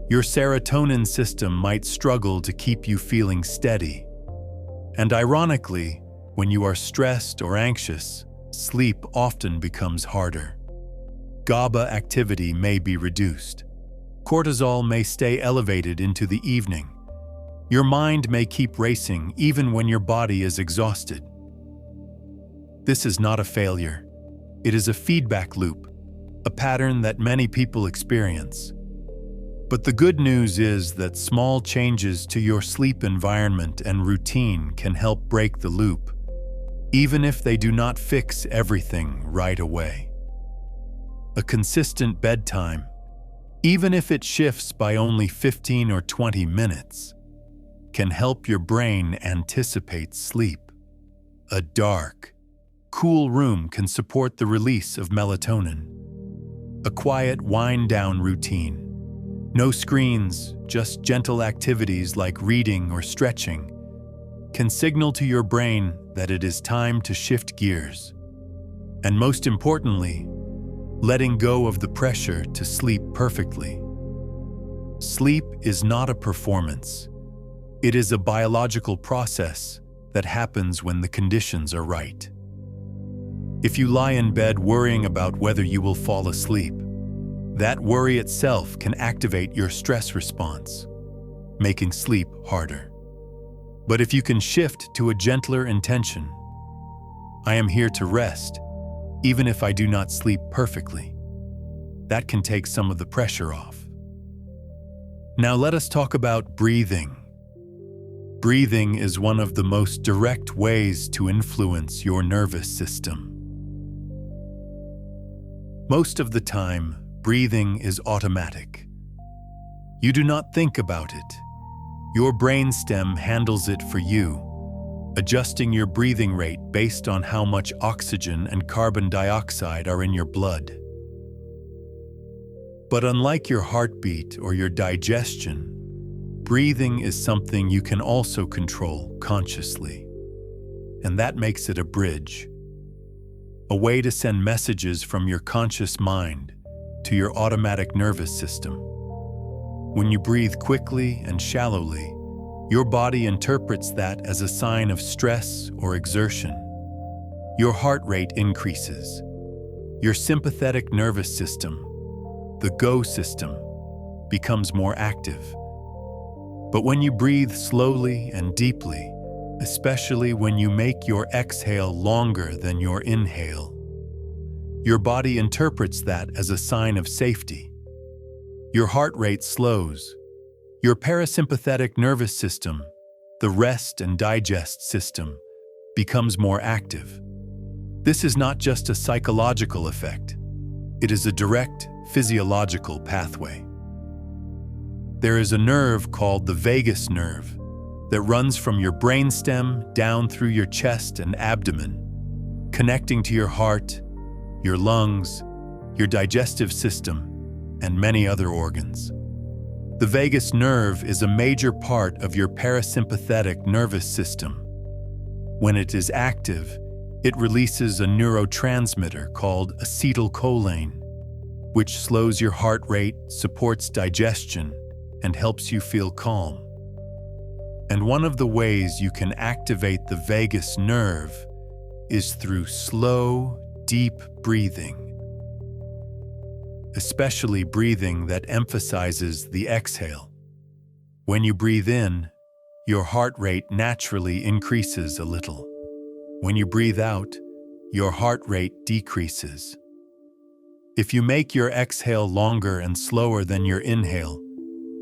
A: Your serotonin system might struggle to keep you feeling steady. And ironically, when you are stressed or anxious, sleep often becomes harder. GABA activity may be reduced. Cortisol may stay elevated into the evening. Your mind may keep racing even when your body is exhausted. This is not a failure. It is a feedback loop, a pattern that many people experience. But the good news is that small changes to your sleep environment and routine can help break the loop, even if they do not fix everything right away. A consistent bedtime, even if it shifts by only 15 or 20 minutes, can help your brain anticipate sleep. A dark, cool room can support the release of melatonin. A quiet wind-down routine. No screens, just gentle activities like reading or stretching, can signal to your brain that it is time to shift gears. And most importantly, letting go of the pressure to sleep perfectly. Sleep is not a performance. It is a biological process that happens when the conditions are right. If you lie in bed worrying about whether you will fall asleep, that worry itself can activate your stress response, making sleep harder. But if you can shift to a gentler intention, I am here to rest, even if I do not sleep perfectly, that can take some of the pressure off. Now let us talk about breathing. Breathing is one of the most direct ways to influence your nervous system. Most of the time, breathing is automatic. You do not think about it. Your brainstem handles it for you, adjusting your breathing rate based on how much oxygen and carbon dioxide are in your blood. But unlike your heartbeat or your digestion, breathing is something you can also control consciously. And that makes it a bridge, a way to send messages from your conscious mind to your automatic nervous system. When you breathe quickly and shallowly, your body interprets that as a sign of stress or exertion. Your heart rate increases. Your sympathetic nervous system, the go system, becomes more active. But when you breathe slowly and deeply, especially when you make your exhale longer than your inhale, your body interprets that as a sign of safety. Your heart rate slows. Your parasympathetic nervous system, the rest and digest system, becomes more active. This is not just a psychological effect. It is a direct physiological pathway. There is a nerve called the vagus nerve that runs from your brainstem down through your chest and abdomen, connecting to your heart, your lungs, your digestive system, and many other organs. The vagus nerve is a major part of your parasympathetic nervous system. When it is active, it releases a neurotransmitter called acetylcholine. which slows your heart rate, supports digestion, and helps you feel calm. And one of the ways you can activate the vagus nerve is through slow, deep breathing, especially breathing that emphasizes the exhale. When you breathe in, your heart rate naturally increases a little. When you breathe out, your heart rate decreases. If you make your exhale longer and slower than your inhale,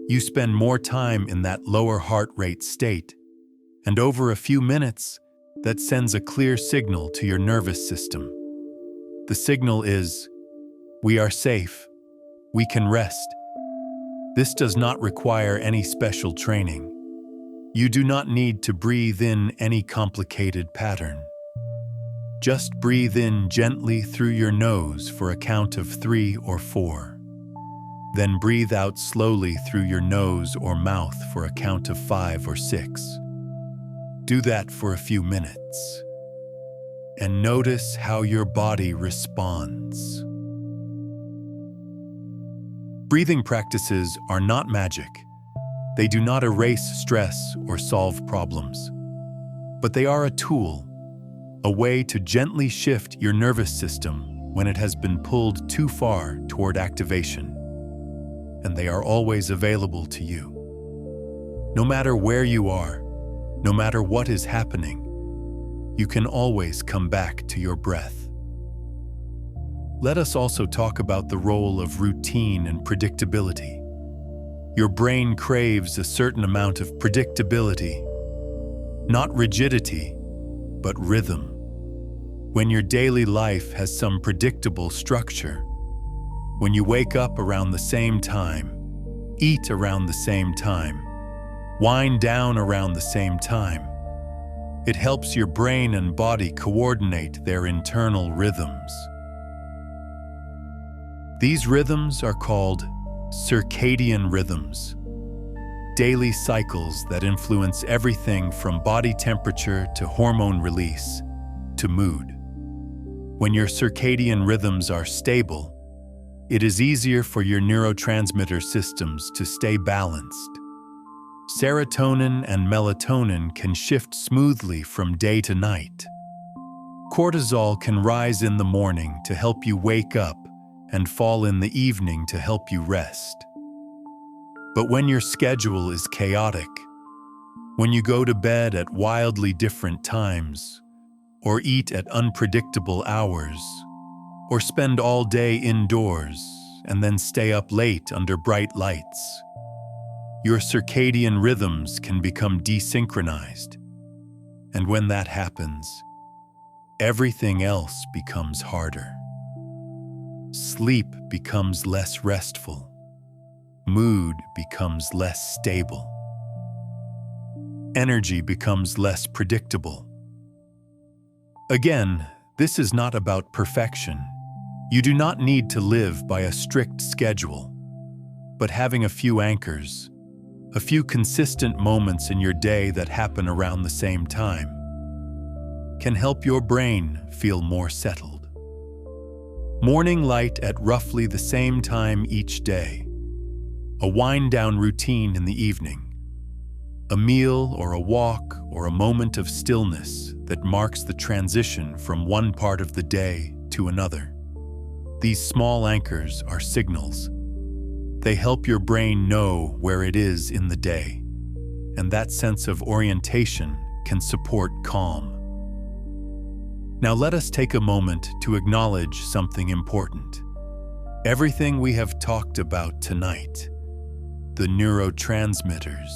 A: you spend more time in that lower heart rate state, and over a few minutes, that sends a clear signal to your nervous system. The signal is, we are safe, we can rest. This does not require any special training. You do not need to breathe in any complicated pattern. Just breathe in gently through your nose for a count of 3 or 4. Then breathe out slowly through your nose or mouth for a count of 5 or 6. Do that for a few minutes. And notice how your body responds. Breathing practices are not magic. They do not erase stress or solve problems. But they are a tool, a way to gently shift your nervous system when it has been pulled too far toward activation. And they are always available to you. No matter where you are, no matter what is happening, you can always come back to your breath. Let us also talk about the role of routine and predictability. Your brain craves a certain amount of predictability, not rigidity, but rhythm. When your daily life has some predictable structure, when you wake up around the same time, eat around the same time, wind down around the same time, it helps your brain and body coordinate their internal rhythms. These rhythms are called circadian rhythms, daily cycles that influence everything from body temperature to hormone release to mood. When your circadian rhythms are stable, it is easier for your neurotransmitter systems to stay balanced. Serotonin and melatonin can shift smoothly from day to night. Cortisol can rise in the morning to help you wake up and fall in the evening to help you rest. But when your schedule is chaotic, when you go to bed at wildly different times, or eat at unpredictable hours, or spend all day indoors and then stay up late under bright lights, your circadian rhythms can become desynchronized. And when that happens, everything else becomes harder. Sleep becomes less restful. Mood becomes less stable. Energy becomes less predictable. Again, this is not about perfection. You do not need to live by a strict schedule, but having a few anchors, a few consistent moments in your day that happen around the same time, can help your brain feel more settled. Morning light at roughly the same time each day, a wind-down routine in the evening, a meal or a walk or a moment of stillness that marks the transition from one part of the day to another. These small anchors are signals. They help your brain know where it is in the day, and that sense of orientation can support calm. Now let us take a moment to acknowledge something important. Everything we have talked about tonight, the neurotransmitters,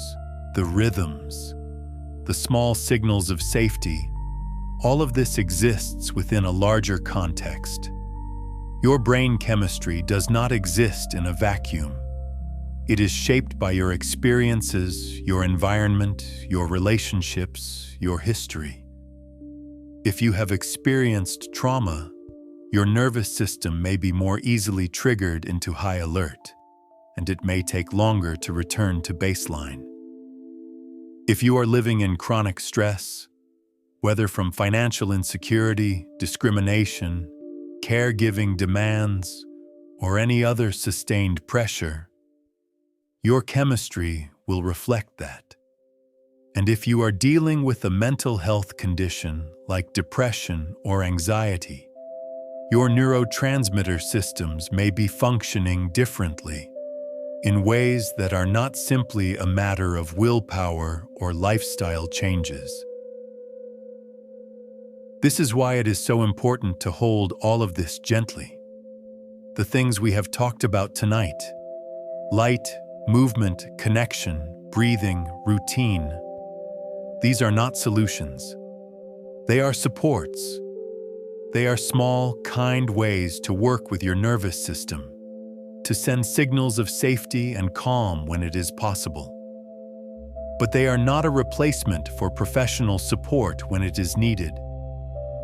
A: the rhythms, the small signals of safety, all of this exists within a larger context. Your brain chemistry does not exist in a vacuum. It is shaped by your experiences, your environment, your relationships, your history. If you have experienced trauma, your nervous system may be more easily triggered into high alert, and it may take longer to return to baseline. If you are living in chronic stress, whether from financial insecurity, discrimination, caregiving demands, or any other sustained pressure, your chemistry will reflect that. And if you are dealing with a mental health condition like depression or anxiety, your neurotransmitter systems may be functioning differently, in ways that are not simply a matter of willpower or lifestyle changes. This is why it is so important to hold all of this gently. The things we have talked about tonight: light, movement, connection, breathing, routine. These are not solutions. They are supports. They are small, kind ways to work with your nervous system, to send signals of safety and calm when it is possible. But they are not a replacement for professional support when it is needed.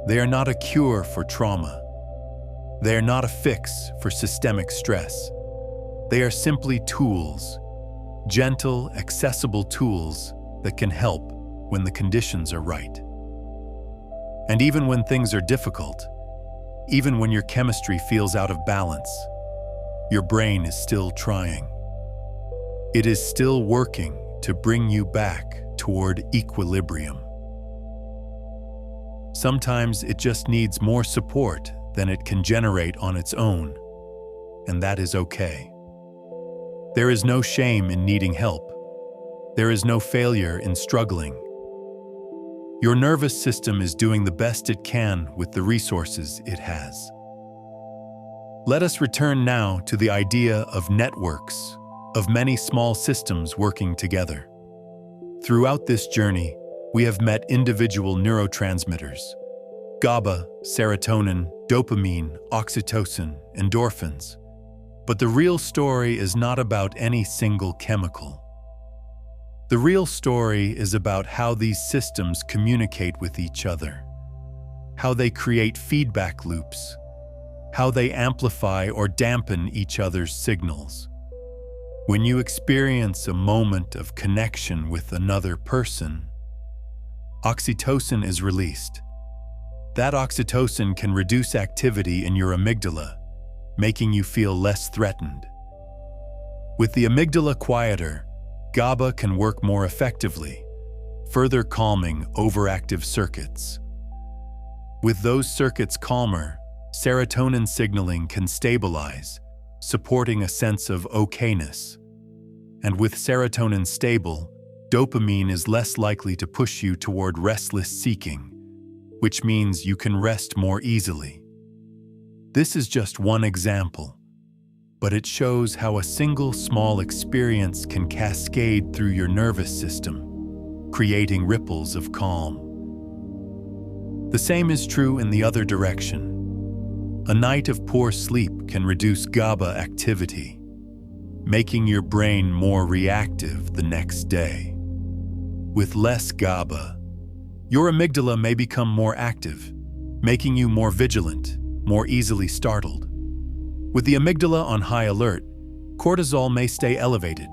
A: They are not a cure for trauma. They are not a fix for systemic stress. They are simply tools, gentle, accessible tools that can help when the conditions are right. And even when things are difficult, even when your chemistry feels out of balance, your brain is still trying. It is still working to bring you back toward equilibrium. Sometimes it just needs more support than it can generate on its own, and that is okay. There is no shame in needing help. There is no failure in struggling. Your nervous system is doing the best it can with the resources it has. Let us return now to the idea of networks, of many small systems working together. Throughout this journey, we have met individual neurotransmitters: GABA, serotonin, dopamine, oxytocin, endorphins. But the real story is not about any single chemical. The real story is about how these systems communicate with each other, how they create feedback loops, how they amplify or dampen each other's signals. When you experience a moment of connection with another person, oxytocin is released. That oxytocin can reduce activity in your amygdala, making you feel less threatened. With the amygdala quieter, GABA can work more effectively, further calming overactive circuits. With those circuits calmer, serotonin signaling can stabilize, supporting a sense of okayness. And with serotonin stable, dopamine is less likely to push you toward restless seeking, which means you can rest more easily. This is just one example, but it shows how a single small experience can cascade through your nervous system, creating ripples of calm. The same is true in the other direction. A night of poor sleep can reduce GABA activity, making your brain more reactive the next day. With less GABA, your amygdala may become more active, making you more vigilant, more easily startled. With the amygdala on high alert, cortisol may stay elevated,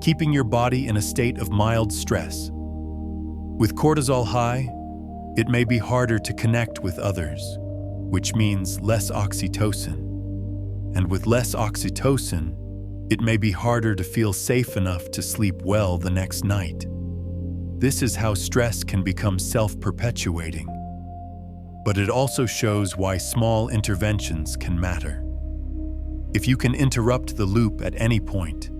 A: keeping your body in a state of mild stress. With cortisol high, it may be harder to connect with others, which means less oxytocin. And with less oxytocin, it may be harder to feel safe enough to sleep well the next night. This is how stress can become self-perpetuating. But it also shows why small interventions can matter. If you can interrupt the loop at any point,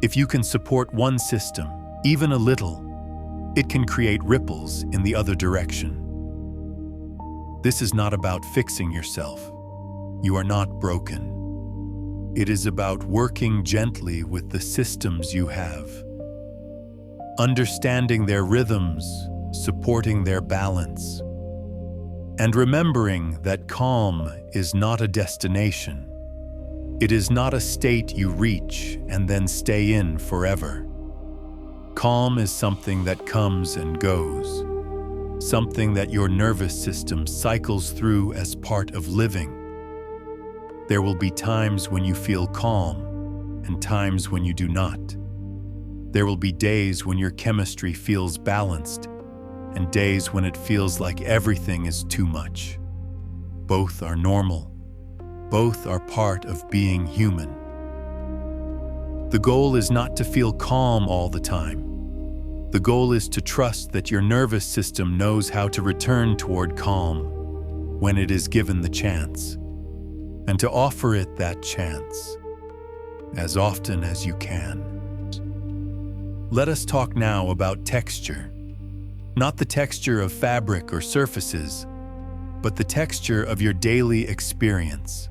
A: if you can support one system, even a little, it can create ripples in the other direction. This is not about fixing yourself. You are not broken. It is about working gently with the systems you have, understanding their rhythms, supporting their balance, and remembering that calm is not a destination. It is not a state you reach and then stay in forever. Calm is something that comes and goes, something that your nervous system cycles through as part of living. There will be times when you feel calm and times when you do not. There will be days when your chemistry feels balanced and days when it feels like everything is too much. Both are normal. Both are part of being human. The goal is not to feel calm all the time. The goal is to trust that your nervous system knows how to return toward calm when it is given the chance, and to offer it that chance as often as you can. Let us talk now about texture. Not the texture of fabric or surfaces, but the texture of your daily experience.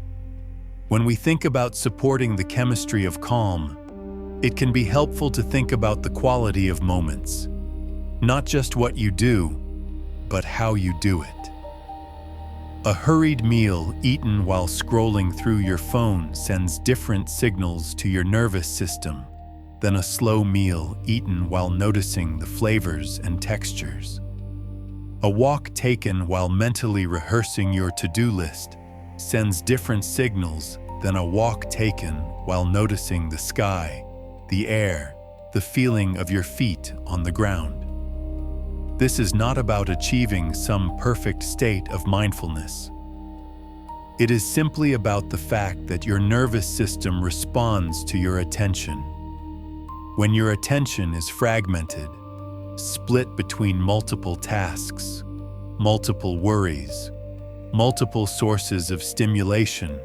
A: When we think about supporting the chemistry of calm, it can be helpful to think about the quality of moments. Not just what you do, but how you do it. A hurried meal eaten while scrolling through your phone sends different signals to your nervous system than a slow meal eaten while noticing the flavors and textures. A walk taken while mentally rehearsing your to-do list sends different signals than a walk taken while noticing the sky, the air, the feeling of your feet on the ground. This is not about achieving some perfect state of mindfulness. It is simply about the fact that your nervous system responds to your attention. When your attention is fragmented, split between multiple tasks, multiple worries, multiple sources of stimulation,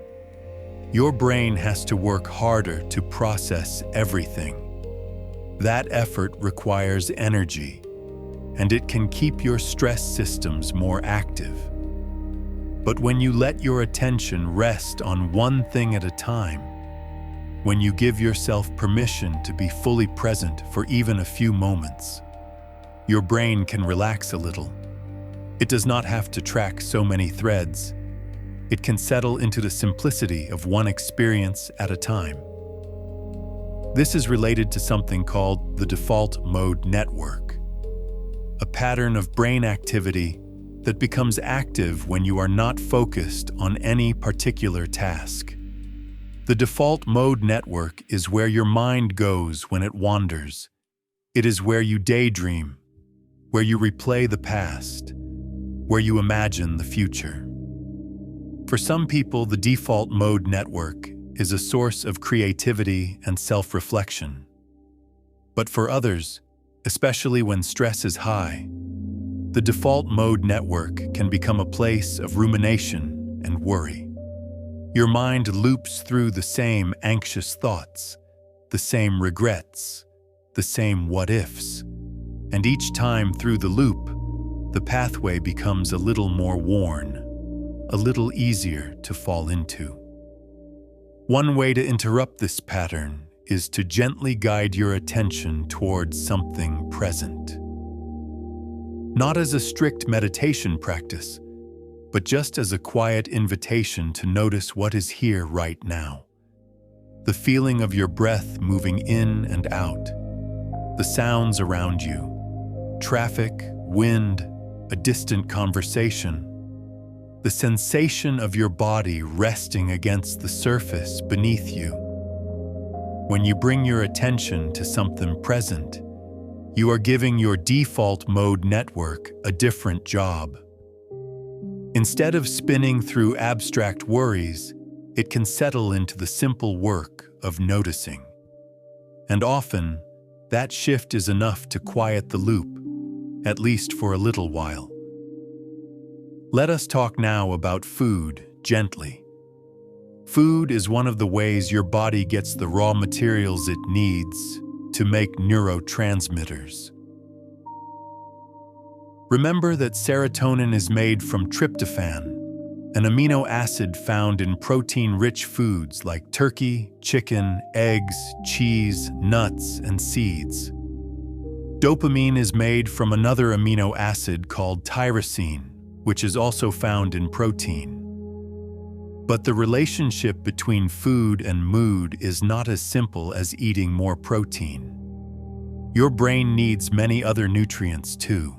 A: your brain has to work harder to process everything. That effort requires energy, and it can keep your stress systems more active. But when you let your attention rest on one thing at a time, when you give yourself permission to be fully present for even a few moments, your brain can relax a little. It does not have to track so many threads. It can settle into the simplicity of one experience at a time. This is related to something called the default mode network, a pattern of brain activity that becomes active when you are not focused on any particular task. The default mode network is where your mind goes when it wanders. It is where you daydream, where you replay the past, where you imagine the future. For some people, the default mode network is a source of creativity and self-reflection. But for others, especially when stress is high, the default mode network can become a place of rumination and worry. Your mind loops through the same anxious thoughts, the same regrets, the same what-ifs, and each time through the loop, the pathway becomes a little more worn, a little easier to fall into. One way to interrupt this pattern is to gently guide your attention towards something present. Not as a strict meditation practice, but just as a quiet invitation to notice what is here right now. The feeling of your breath moving in and out, the sounds around you, traffic, wind, a distant conversation, the sensation of your body resting against the surface beneath you. When you bring your attention to something present, you are giving your default mode network a different job. Instead of spinning through abstract worries, it can settle into the simple work of noticing. And often, that shift is enough to quiet the loop, at least for a little while. Let us talk now about food gently. Food is one of the ways your body gets the raw materials it needs to make neurotransmitters. Remember that serotonin is made from tryptophan, an amino acid found in protein-rich foods like turkey, chicken, eggs, cheese, nuts, and seeds. Dopamine is made from another amino acid called tyrosine, which is also found in protein. But the relationship between food and mood is not as simple as eating more protein. Your brain needs many other nutrients too.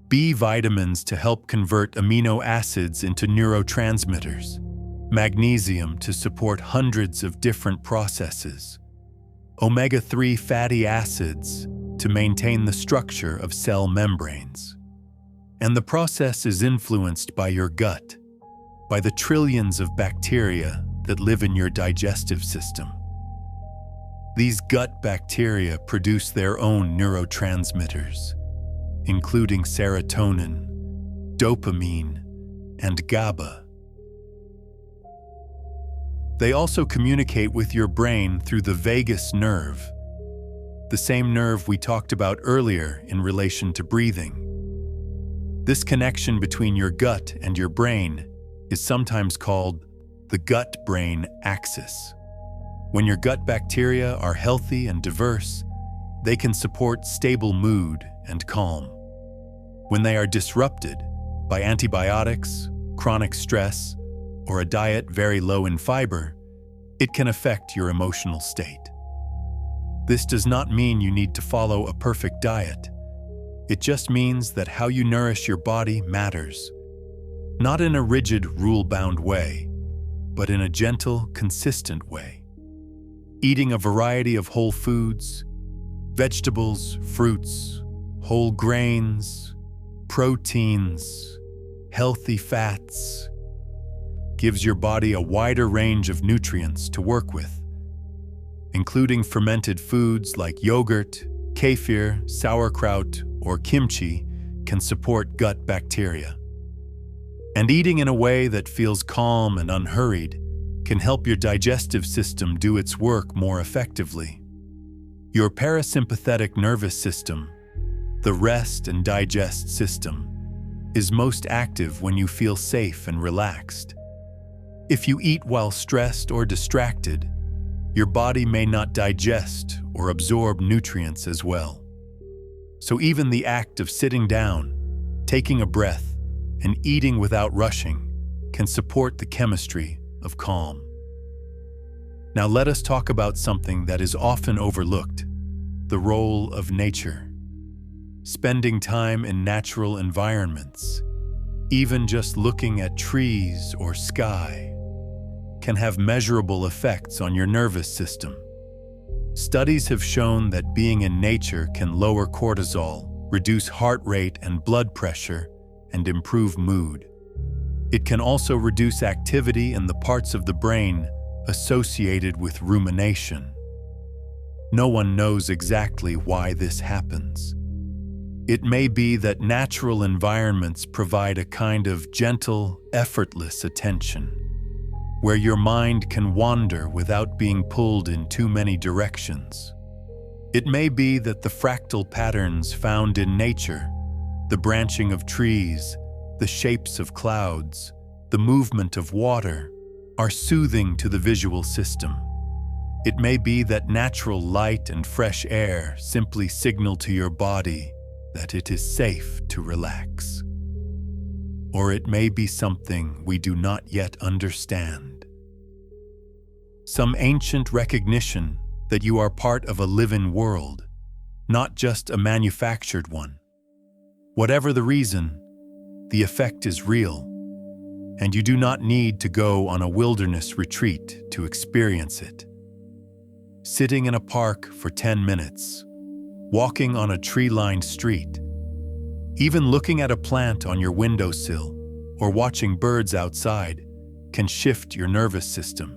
A: B vitamins to help convert amino acids into neurotransmitters, magnesium to support hundreds of different processes, omega-3 fatty acids to maintain the structure of cell membranes. And the process is influenced by your gut, by the trillions of bacteria that live in your digestive system. These gut bacteria produce their own neurotransmitters, including serotonin, dopamine, and GABA. They also communicate with your brain through the vagus nerve, the same nerve we talked about earlier in relation to breathing. This connection between your gut and your brain is sometimes called the gut-brain axis. When your gut bacteria are healthy and diverse, they can support stable mood and calm. When they are disrupted by antibiotics, chronic stress, or a diet very low in fiber, it can affect your emotional state. This does not mean you need to follow a perfect diet. It just means that how you nourish your body matters, not in a rigid, rule-bound way, but in a gentle, consistent way. Eating a variety of whole foods, vegetables, fruits, whole grains, proteins, healthy fats, gives your body a wider range of nutrients to work with, including fermented foods like yogurt, kefir, sauerkraut, or kimchi can support gut bacteria. And eating in a way that feels calm and unhurried can help your digestive system do its work more effectively. Your parasympathetic nervous system, the rest and digest system, is most active when you feel safe and relaxed. If you eat while stressed or distracted, your body may not digest or absorb nutrients as well. So even the act of sitting down, taking a breath, and eating without rushing can support the chemistry of calm. Now let us talk about something that is often overlooked, the role of nature. Spending time in natural environments, even just looking at trees or sky, can have measurable effects on your nervous system. Studies have shown that being in nature can lower cortisol, reduce heart rate and blood pressure, and improve mood. It can also reduce activity in the parts of the brain associated with rumination. No one knows exactly why this happens. It may be that natural environments provide a kind of gentle, effortless attention, where your mind can wander without being pulled in too many directions. It may be that the fractal patterns found in nature, the branching of trees, the shapes of clouds, the movement of water, are soothing to the visual system. It may be that natural light and fresh air simply signal to your body that it is safe to relax. Or it may be something we do not yet understand. Some ancient recognition that you are part of a living world, not just a manufactured one. Whatever the reason, the effect is real, and you do not need to go on a wilderness retreat to experience it. Sitting in a park for 10 minutes, walking on a tree-lined street, even looking at a plant on your windowsill or watching birds outside can shift your nervous system.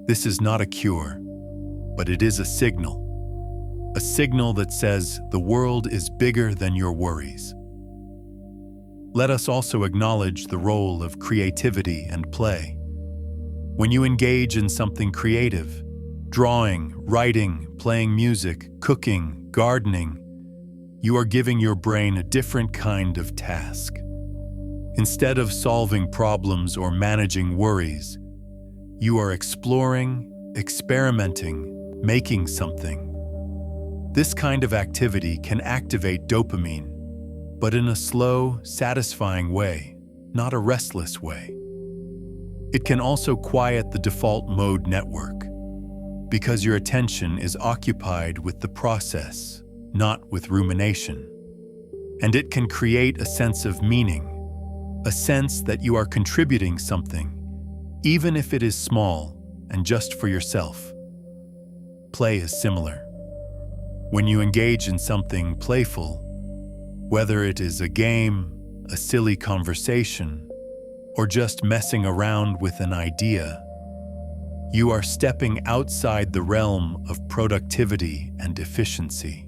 A: This is not a cure, but it is a signal that says the world is bigger than your worries. Let us also acknowledge the role of creativity and play. When you engage in something creative, drawing, writing, playing music, cooking, gardening, you are giving your brain a different kind of task. Instead of solving problems or managing worries, you are exploring, experimenting, making something. This kind of activity can activate dopamine, but in a slow, satisfying way, not a restless way. It can also quiet the default mode network, because your attention is occupied with the process, not with rumination. And it can create a sense of meaning, a sense that you are contributing something, even if it is small and just for yourself. Play is similar. When you engage in something playful, whether it is a game, a silly conversation, or just messing around with an idea, you are stepping outside the realm of productivity and efficiency.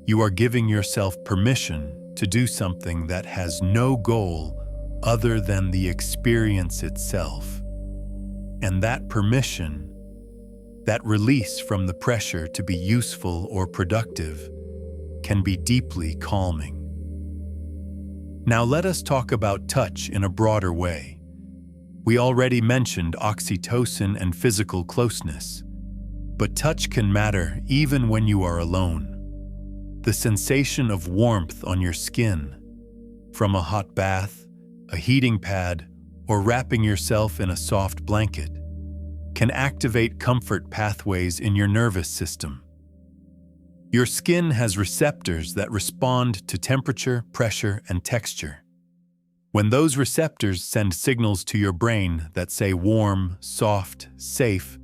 A: You are giving yourself permission to do something that has no goal other than the experience itself. And that permission, that release from the pressure to be useful or productive, can be deeply calming. Now let us talk about touch in a broader way. We already mentioned oxytocin and physical closeness, but touch can matter even when you are alone. The sensation of warmth on your skin, from a hot bath, a heating pad, or wrapping yourself in a soft blanket, can activate comfort pathways in your nervous system. Your skin has receptors that respond to temperature, pressure, and texture. When those receptors send signals to your brain that say warm, soft, safe,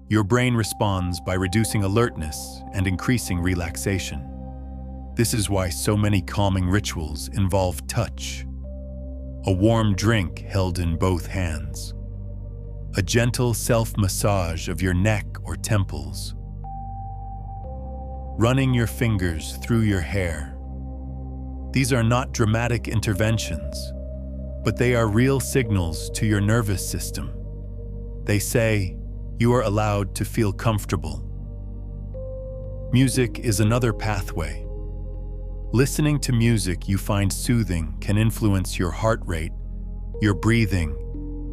A: your brain responds by reducing alertness and increasing relaxation. This is why so many calming rituals involve touch. A warm drink held in both hands. A gentle self-massage of your neck or temples. Running your fingers through your hair. These are not dramatic interventions, but they are real signals to your nervous system. They say, you are allowed to feel comfortable. Music is another pathway. Listening to music you find soothing can influence your heart rate, your breathing,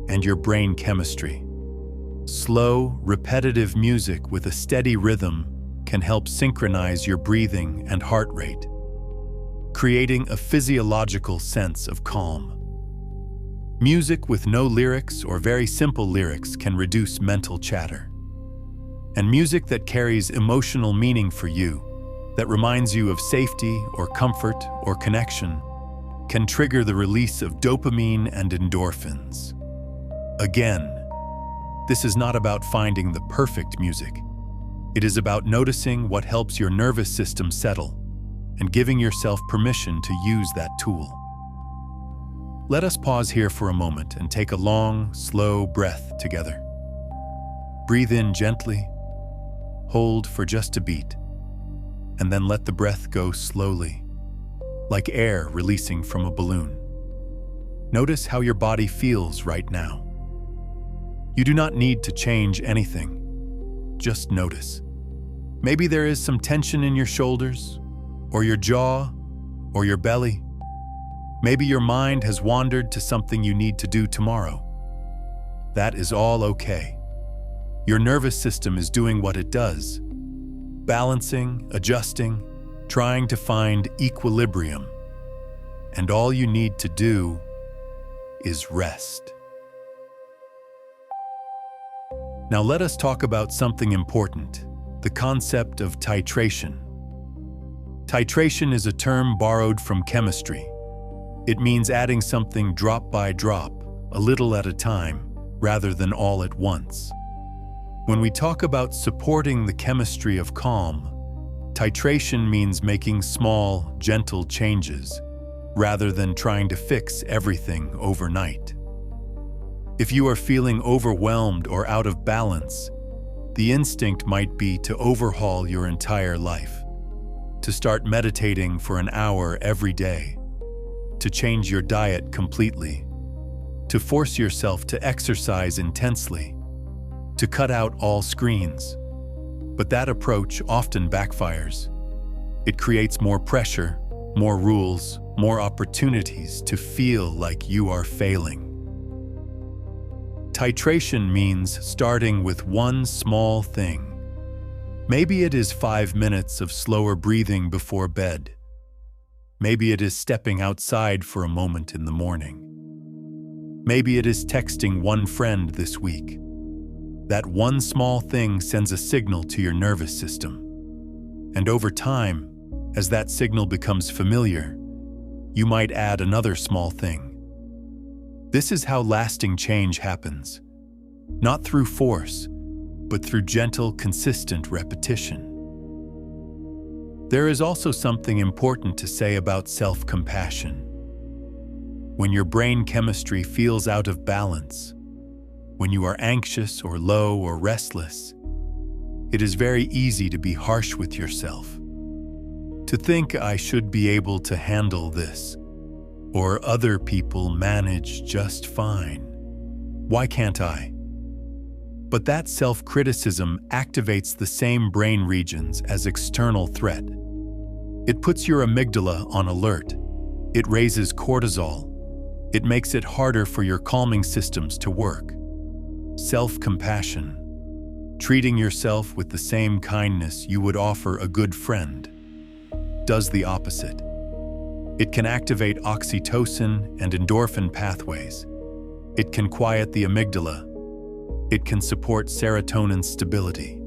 A: and your brain chemistry. Slow, repetitive music with a steady rhythm can help synchronize your breathing and heart rate, creating a physiological sense of calm. Music with no lyrics or very simple lyrics can reduce mental chatter. And music that carries emotional meaning for you, that reminds you of safety or comfort or connection, can trigger the release of dopamine and endorphins. Again, this is not about finding the perfect music. It is about noticing what helps your nervous system settle and giving yourself permission to use that tool. Let us pause here for a moment and take a long, slow breath together. Breathe in gently, hold for just a beat, and then let the breath go slowly, like air releasing from a balloon. Notice how your body feels right now. You do not need to change anything. Just notice. Maybe there is some tension in your shoulders, or your jaw, or your belly. Maybe your mind has wandered to something you need to do tomorrow. That is all okay. Your nervous system is doing what it does, balancing, adjusting, trying to find equilibrium. And all you need to do is rest. Now let us talk about something important, the concept of titration. Titration is a term borrowed from chemistry. It means adding something drop by drop, a little at a time, rather than all at once. When we talk about supporting the chemistry of calm, titration means making small, gentle changes, rather than trying to fix everything overnight. If you are feeling overwhelmed or out of balance, the instinct might be to overhaul your entire life, to start meditating for an hour every day, to change your diet completely, to force yourself to exercise intensely, to cut out all screens. But that approach often backfires. It creates more pressure, more rules, more opportunities to feel like you are failing. Titration means starting with one small thing. Maybe it is 5 minutes of slower breathing before bed. Maybe it is stepping outside for a moment in the morning. Maybe it is texting one friend this week. That one small thing sends a signal to your nervous system. And over time, as that signal becomes familiar, you might add another small thing. This is how lasting change happens, not through force, but through gentle, consistent repetition. There is also something important to say about self-compassion. When your brain chemistry feels out of balance, when you are anxious or low or restless, it is very easy to be harsh with yourself. To think I should be able to handle this, or other people manage just fine. Why can't I? But that self-criticism activates the same brain regions as external threat. It puts your amygdala on alert. It raises cortisol. It makes it harder for your calming systems to work. Self-compassion. Treating yourself with the same kindness you would offer a good friend, does the opposite. It can activate oxytocin and endorphin pathways. It can quiet the amygdala. It can support serotonin stability.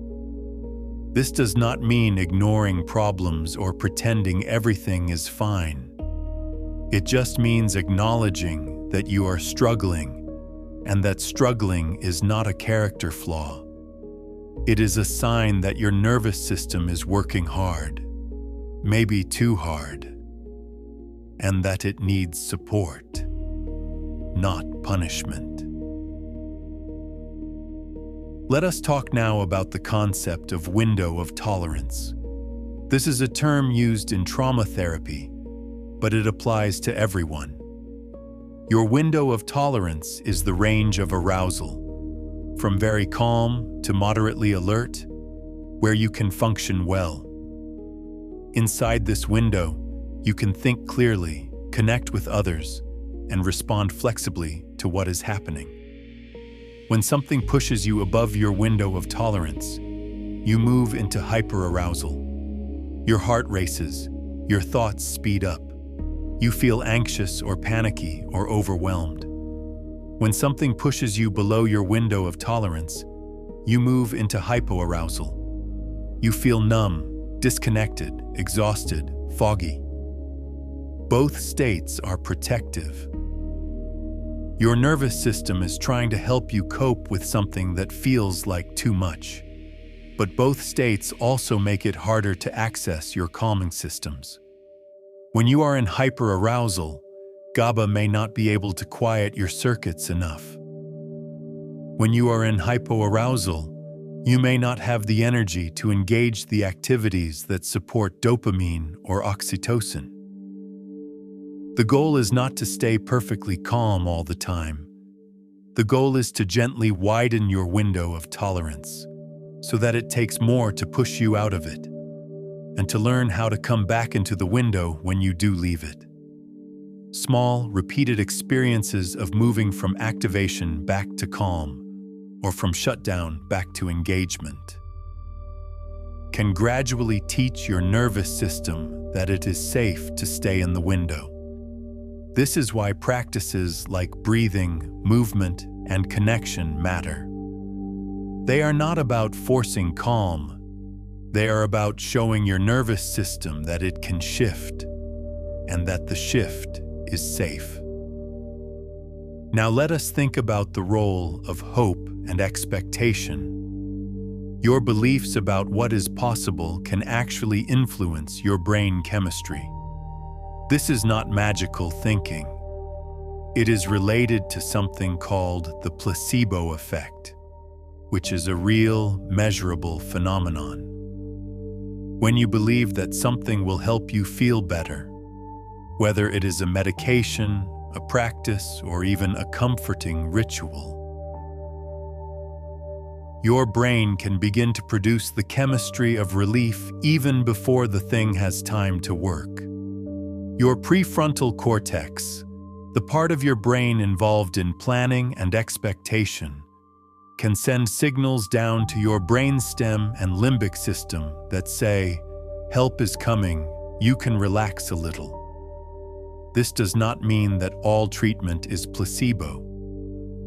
A: This does not mean ignoring problems or pretending everything is fine. It just means acknowledging that you are struggling and that struggling is not a character flaw. It is a sign that your nervous system is working hard, maybe too hard, and that it needs support, not punishment. Let us talk now about the concept of window of tolerance. This is a term used in trauma therapy, but it applies to everyone. Your window of tolerance is the range of arousal, from very calm to moderately alert, where you can function well. Inside this window, you can think clearly, connect with others, and respond flexibly to what is happening. When something pushes you above your window of tolerance, you move into hyperarousal. Your heart races, your thoughts speed up. You feel anxious or panicky or overwhelmed. When something pushes you below your window of tolerance, you move into hypoarousal. You feel numb, disconnected, exhausted, foggy. Both states are protective. Your nervous system is trying to help you cope with something that feels like too much. But both states also make it harder to access your calming systems. When you are in hyperarousal, GABA may not be able to quiet your circuits enough. When you are in hypoarousal, you may not have the energy to engage the activities that support dopamine or oxytocin. The goal is not to stay perfectly calm all the time. The goal is to gently widen your window of tolerance so that it takes more to push you out of it, and to learn how to come back into the window when you do leave it. Small, repeated experiences of moving from activation back to calm, or from shutdown back to engagement, can gradually teach your nervous system that it is safe to stay in the window. This is why practices like breathing, movement, and connection matter. They are not about forcing calm. They are about showing your nervous system that it can shift, and that the shift is safe. Now let us think about the role of hope and expectation. Your beliefs about what is possible can actually influence your brain chemistry. This is not magical thinking. It is related to something called the placebo effect, which is a real, measurable phenomenon. When you believe that something will help you feel better, whether it is a medication, a practice, or even a comforting ritual, your brain can begin to produce the chemistry of relief even before the thing has time to work. Your prefrontal cortex, the part of your brain involved in planning and expectation, can send signals down to your brainstem and limbic system that say, "Help is coming, you can relax a little." This does not mean that all treatment is placebo.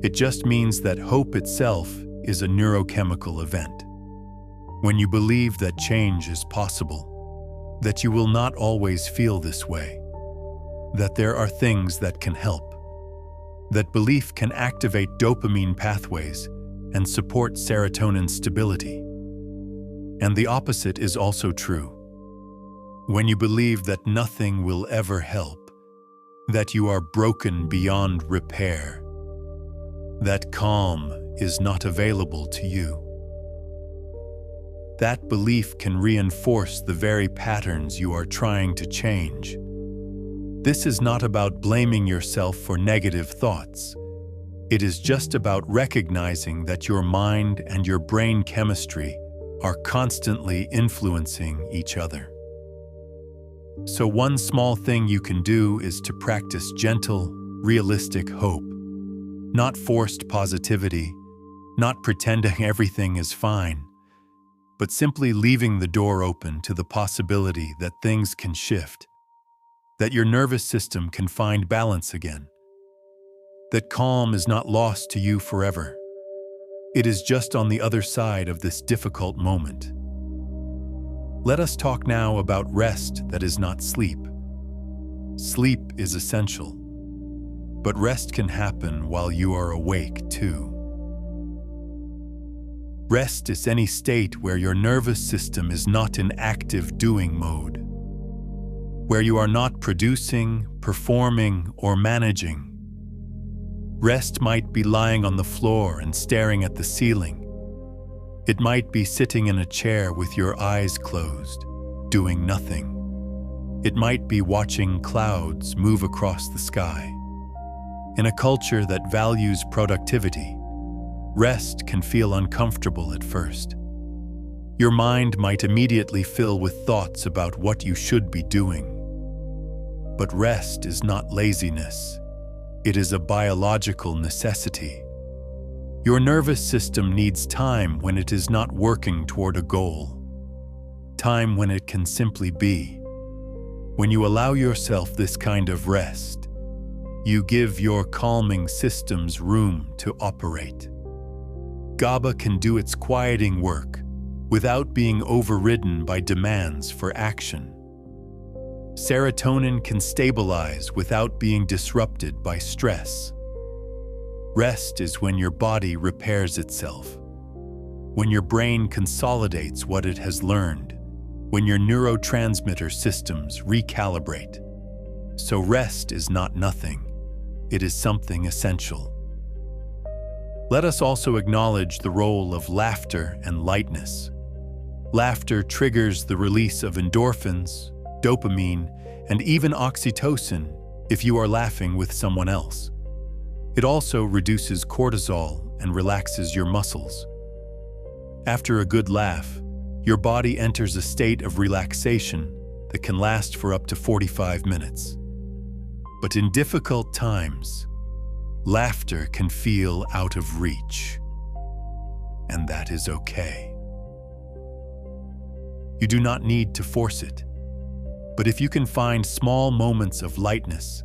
A: It just means that hope itself is a neurochemical event. When you believe that change is possible, that you will not always feel this way, that there are things that can help, that belief can activate dopamine pathways and support serotonin stability. And the opposite is also true. When you believe that nothing will ever help, that you are broken beyond repair, that calm is not available to you. That belief can reinforce the very patterns you are trying to change. This is not about blaming yourself for negative thoughts. It is just about recognizing that your mind and your brain chemistry are constantly influencing each other. So one small thing you can do is to practice gentle, realistic hope. Not forced positivity, not pretending everything is fine, but simply leaving the door open to the possibility that things can shift, that your nervous system can find balance again, that calm is not lost to you forever. It is just on the other side of this difficult moment. Let us talk now about rest that is not sleep. Sleep is essential, but rest can happen while you are awake too. Rest is any state where your nervous system is not in active doing mode, where you are not producing, performing, or managing. Rest might be lying on the floor and staring at the ceiling. It might be sitting in a chair with your eyes closed, doing nothing. It might be watching clouds move across the sky. In a culture that values productivity, rest can feel uncomfortable at first. Your mind might immediately fill with thoughts about what you should be doing. But rest is not laziness. It is a biological necessity. Your nervous system needs time when it is not working toward a goal. Time when it can simply be. When you allow yourself this kind of rest, you give your calming systems room to operate. GABA can do its quieting work without being overridden by demands for action. Serotonin can stabilize without being disrupted by stress. Rest is when your body repairs itself, when your brain consolidates what it has learned, when your neurotransmitter systems recalibrate. So rest is not nothing. It is something essential. Let us also acknowledge the role of laughter and lightness. Laughter triggers the release of endorphins, dopamine, and even oxytocin if you are laughing with someone else. It also reduces cortisol and relaxes your muscles. After a good laugh, your body enters a state of relaxation that can last for up to 45 minutes. But in difficult times, laughter can feel out of reach, and that is okay. You do not need to force it, but if you can find small moments of lightness,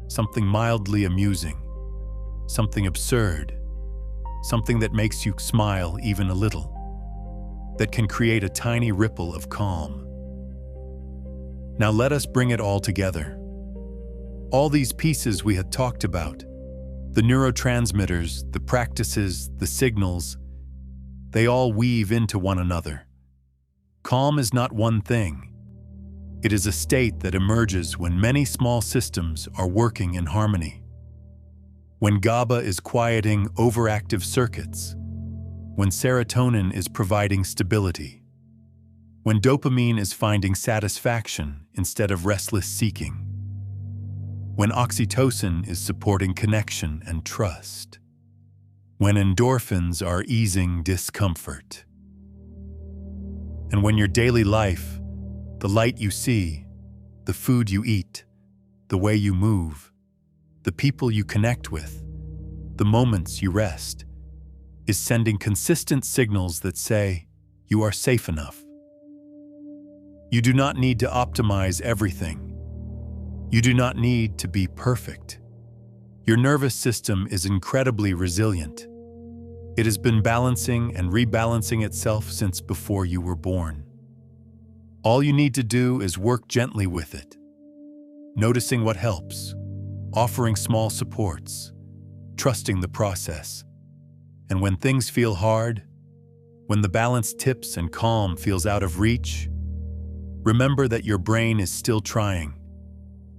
A: something mildly amusing, something absurd, something that makes you smile even a little, that can create a tiny ripple of calm. Now let us bring it all together. All these pieces we had talked about, the neurotransmitters, the practices, the signals, they all weave into one another. Calm is not one thing. It is a state that emerges when many small systems are working in harmony. When GABA is quieting overactive circuits, when serotonin is providing stability, when dopamine is finding satisfaction instead of restless seeking, when oxytocin is supporting connection and trust, when endorphins are easing discomfort, and when your daily life, the light you see, the food you eat, the way you move, the people you connect with, the moments you rest, is sending consistent signals that say you are safe enough. You do not need to optimize everything. You do not need to be perfect. Your nervous system is incredibly resilient. It has been balancing and rebalancing itself since before you were born. All you need to do is work gently with it, noticing what helps, offering small supports, trusting the process. And when things feel hard, when the balance tips and calm feels out of reach, remember that your brain is still trying.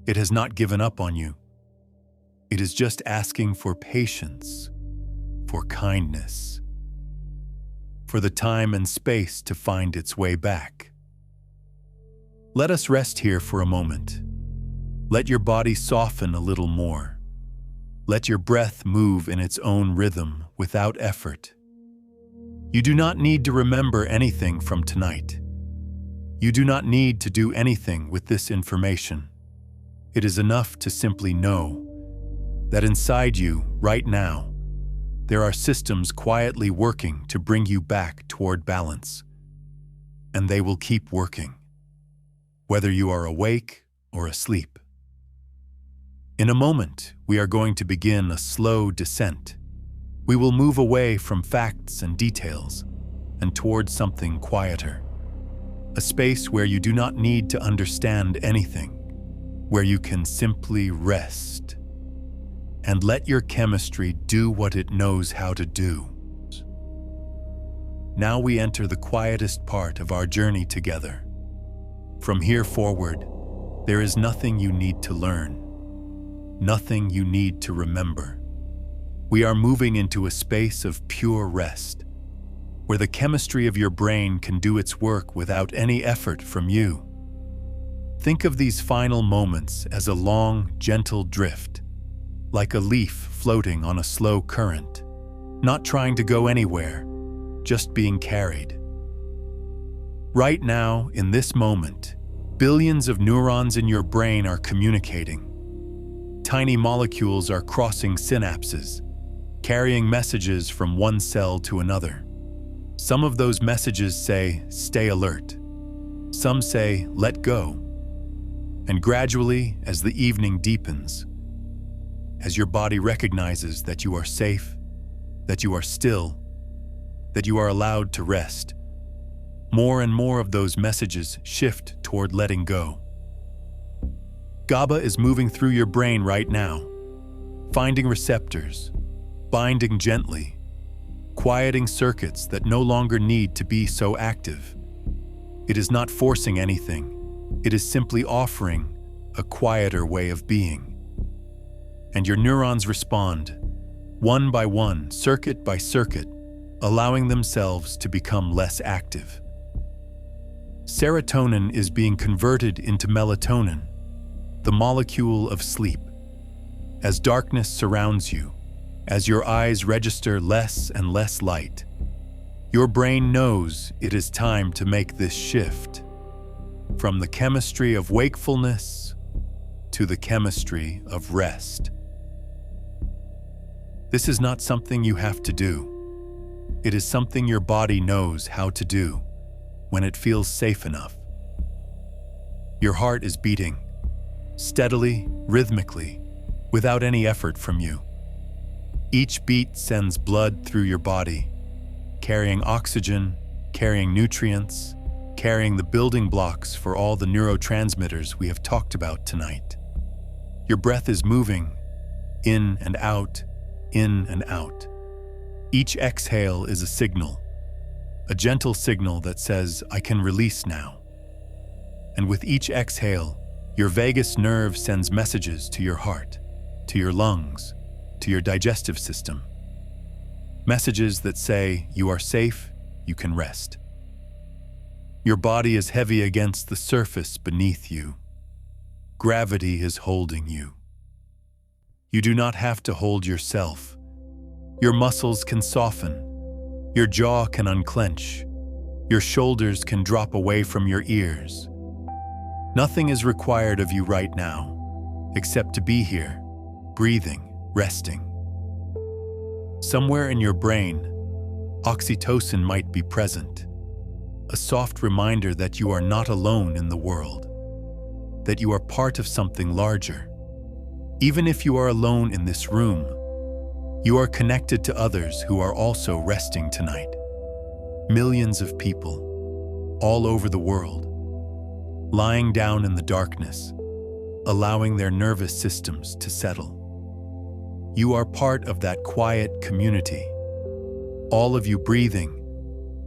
A: It has not given up on you. It is just asking for patience, for kindness, for the time and space to find its way back. Let us rest here for a moment. Let your body soften a little more. Let your breath move in its own rhythm without effort. You do not need to remember anything from tonight. You do not need to do anything with this information. It is enough to simply know that inside you, right now, there are systems quietly working to bring you back toward balance. And they will keep working, whether you are awake or asleep. In a moment, we are going to begin a slow descent. We will move away from facts and details and toward something quieter. A space where you do not need to understand anything, where you can simply rest and let your chemistry do what it knows how to do. Now we enter the quietest part of our journey together. From here forward, there is nothing you need to learn, nothing you need to remember. We are moving into a space of pure rest, where the chemistry of your brain can do its work without any effort from you. Think of these final moments as a long, gentle drift, like a leaf floating on a slow current, not trying to go anywhere, just being carried. Right now, in this moment, billions of neurons in your brain are communicating. Tiny molecules are crossing synapses, carrying messages from one cell to another. Some of those messages say, "Stay alert." Some say, "Let go." And gradually, as the evening deepens, as your body recognizes that you are safe, that you are still, that you are allowed to rest, more and more of those messages shift toward letting go. GABA is moving through your brain right now, finding receptors, binding gently, quieting circuits that no longer need to be so active. It is not forcing anything. It is simply offering a quieter way of being. And your neurons respond, one by one, circuit by circuit, allowing themselves to become less active. Serotonin is being converted into melatonin, the molecule of sleep. As darkness surrounds you, as your eyes register less and less light, your brain knows it is time to make this shift from the chemistry of wakefulness to the chemistry of rest. This is not something you have to do. It is something your body knows how to do when it feels safe enough. Your heart is beating, steadily, rhythmically, without any effort from you. Each beat sends blood through your body, carrying oxygen, carrying nutrients, carrying the building blocks for all the neurotransmitters we have talked about tonight. Your breath is moving, in and out, in and out. Each exhale is a signal, a gentle signal that says, "I can release now." And with each exhale, your vagus nerve sends messages to your heart, to your lungs, to your digestive system. Messages that say, "You are safe, you can rest." Your body is heavy against the surface beneath you. Gravity is holding you. You do not have to hold yourself. Your muscles can soften. Your jaw can unclench. Your shoulders can drop away from your ears. Nothing is required of you right now, except to be here, breathing, resting. Somewhere in your brain, oxytocin might be present, a soft reminder that you are not alone in the world, that you are part of something larger. Even if you are alone in this room, you are connected to others who are also resting tonight. Millions of people, all over the world, lying down in the darkness, allowing their nervous systems to settle. You are part of that quiet community. All of you breathing,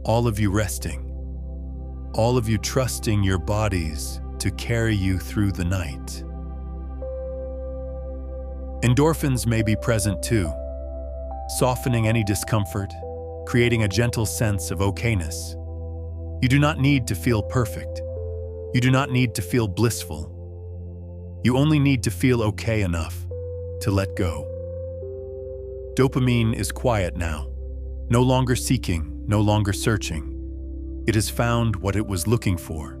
A: all of you resting, all of you trusting your bodies to carry you through the night. Endorphins may be present too, softening any discomfort, creating a gentle sense of okayness. You do not need to feel perfect. You do not need to feel blissful. You only need to feel okay enough to let go. Dopamine is quiet now, no longer seeking, no longer searching. It has found what it was looking for: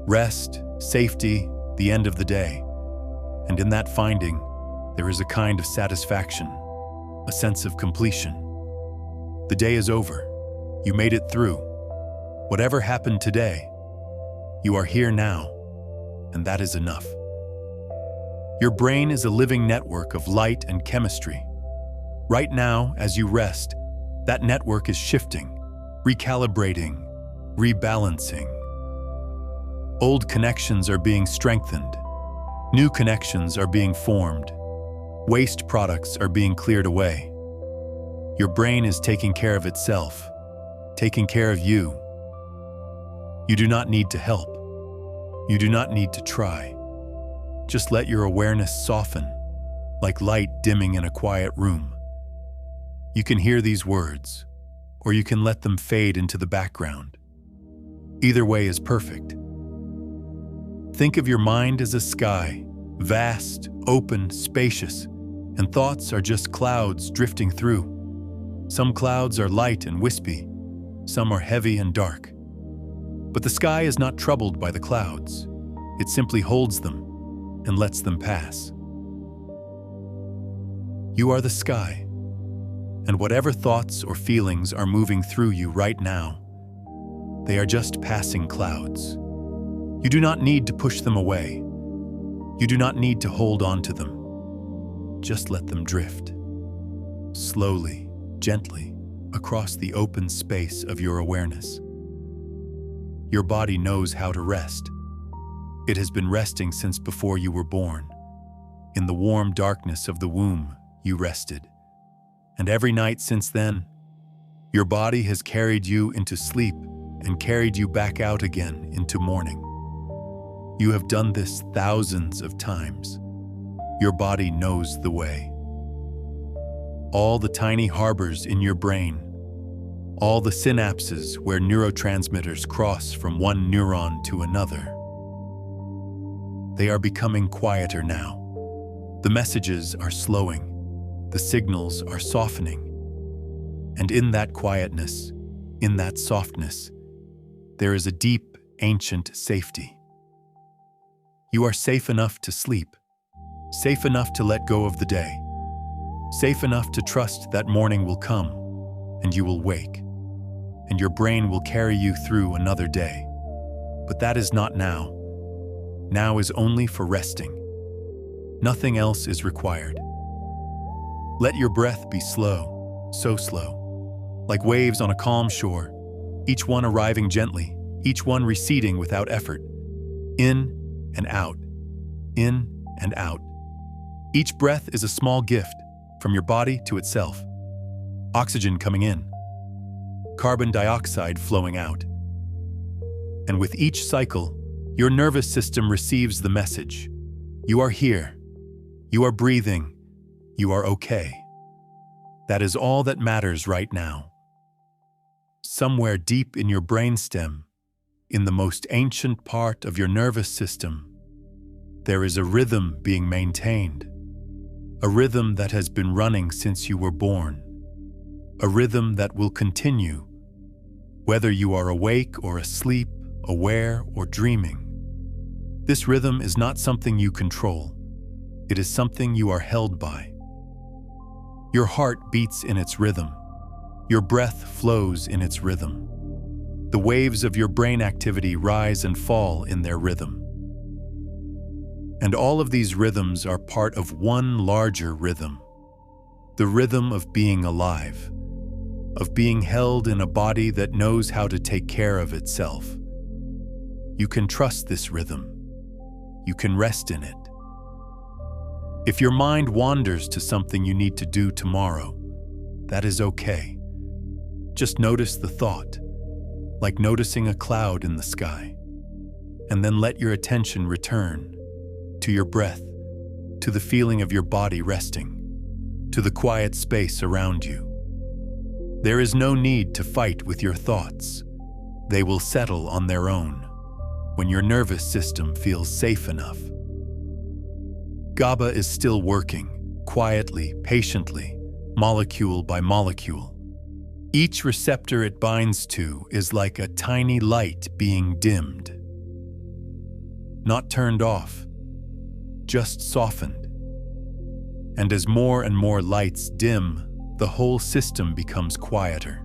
A: rest, safety, the end of the day. And in that finding, there is a kind of satisfaction, a sense of completion. The day is over. You made it through. Whatever happened today, you are here now, and that is enough. Your brain is a living network of light and chemistry. Right now, as you rest, that network is shifting, recalibrating, rebalancing. Old connections are being strengthened. New connections are being formed. Waste products are being cleared away. Your brain is taking care of itself, taking care of you. You do not need to help. You do not need to try. Just let your awareness soften, like light dimming in a quiet room. You can hear these words, or you can let them fade into the background. Either way is perfect. Think of your mind as a sky, vast, open, spacious, and thoughts are just clouds drifting through. Some clouds are light and wispy, some are heavy and dark. But the sky is not troubled by the clouds. It simply holds them and lets them pass. You are the sky, and whatever thoughts or feelings are moving through you right now, they are just passing clouds. You do not need to push them away. You do not need to hold on to them. Just let them drift, slowly, gently, across the open space of your awareness. Your body knows how to rest. It has been resting since before you were born. In the warm darkness of the womb, you rested. And every night since then, your body has carried you into sleep and carried you back out again into morning. You have done this thousands of times. Your body knows the way. All the tiny harbors in your brain, all the synapses where neurotransmitters cross from one neuron to another, they are becoming quieter now. The messages are slowing. The signals are softening. And in that quietness, in that softness, there is a deep, ancient safety. You are safe enough to sleep, safe enough to let go of the day, safe enough to trust that morning will come and you will wake, and your brain will carry you through another day. But that is not now. Now is only for resting. Nothing else is required. Let your breath be slow, so slow, like waves on a calm shore, each one arriving gently, each one receding without effort. In and out, in and out. Each breath is a small gift from your body to itself. Oxygen coming in, carbon dioxide flowing out. And with each cycle, your nervous system receives the message. You are here. You are breathing. You are okay. That is all that matters right now. Somewhere deep in your brainstem, in the most ancient part of your nervous system, there is a rhythm being maintained, a rhythm that has been running since you were born, a rhythm that will continue, whether you are awake or asleep, aware or dreaming. This rhythm is not something you control. It is something you are held by. Your heart beats in its rhythm. Your breath flows in its rhythm. The waves of your brain activity rise and fall in their rhythm. And all of these rhythms are part of one larger rhythm, the rhythm of being alive, of being held in a body that knows how to take care of itself. You can trust this rhythm. You can rest in it. If your mind wanders to something you need to do tomorrow, that is okay. Just notice the thought, like noticing a cloud in the sky, and then let your attention return to your breath, to the feeling of your body resting, to the quiet space around you. There is no need to fight with your thoughts. They will settle on their own when your nervous system feels safe enough. GABA is still working, quietly, patiently, molecule by molecule. Each receptor it binds to is like a tiny light being dimmed. Not turned off, just softened. And as more and more lights dim, the whole system becomes quieter.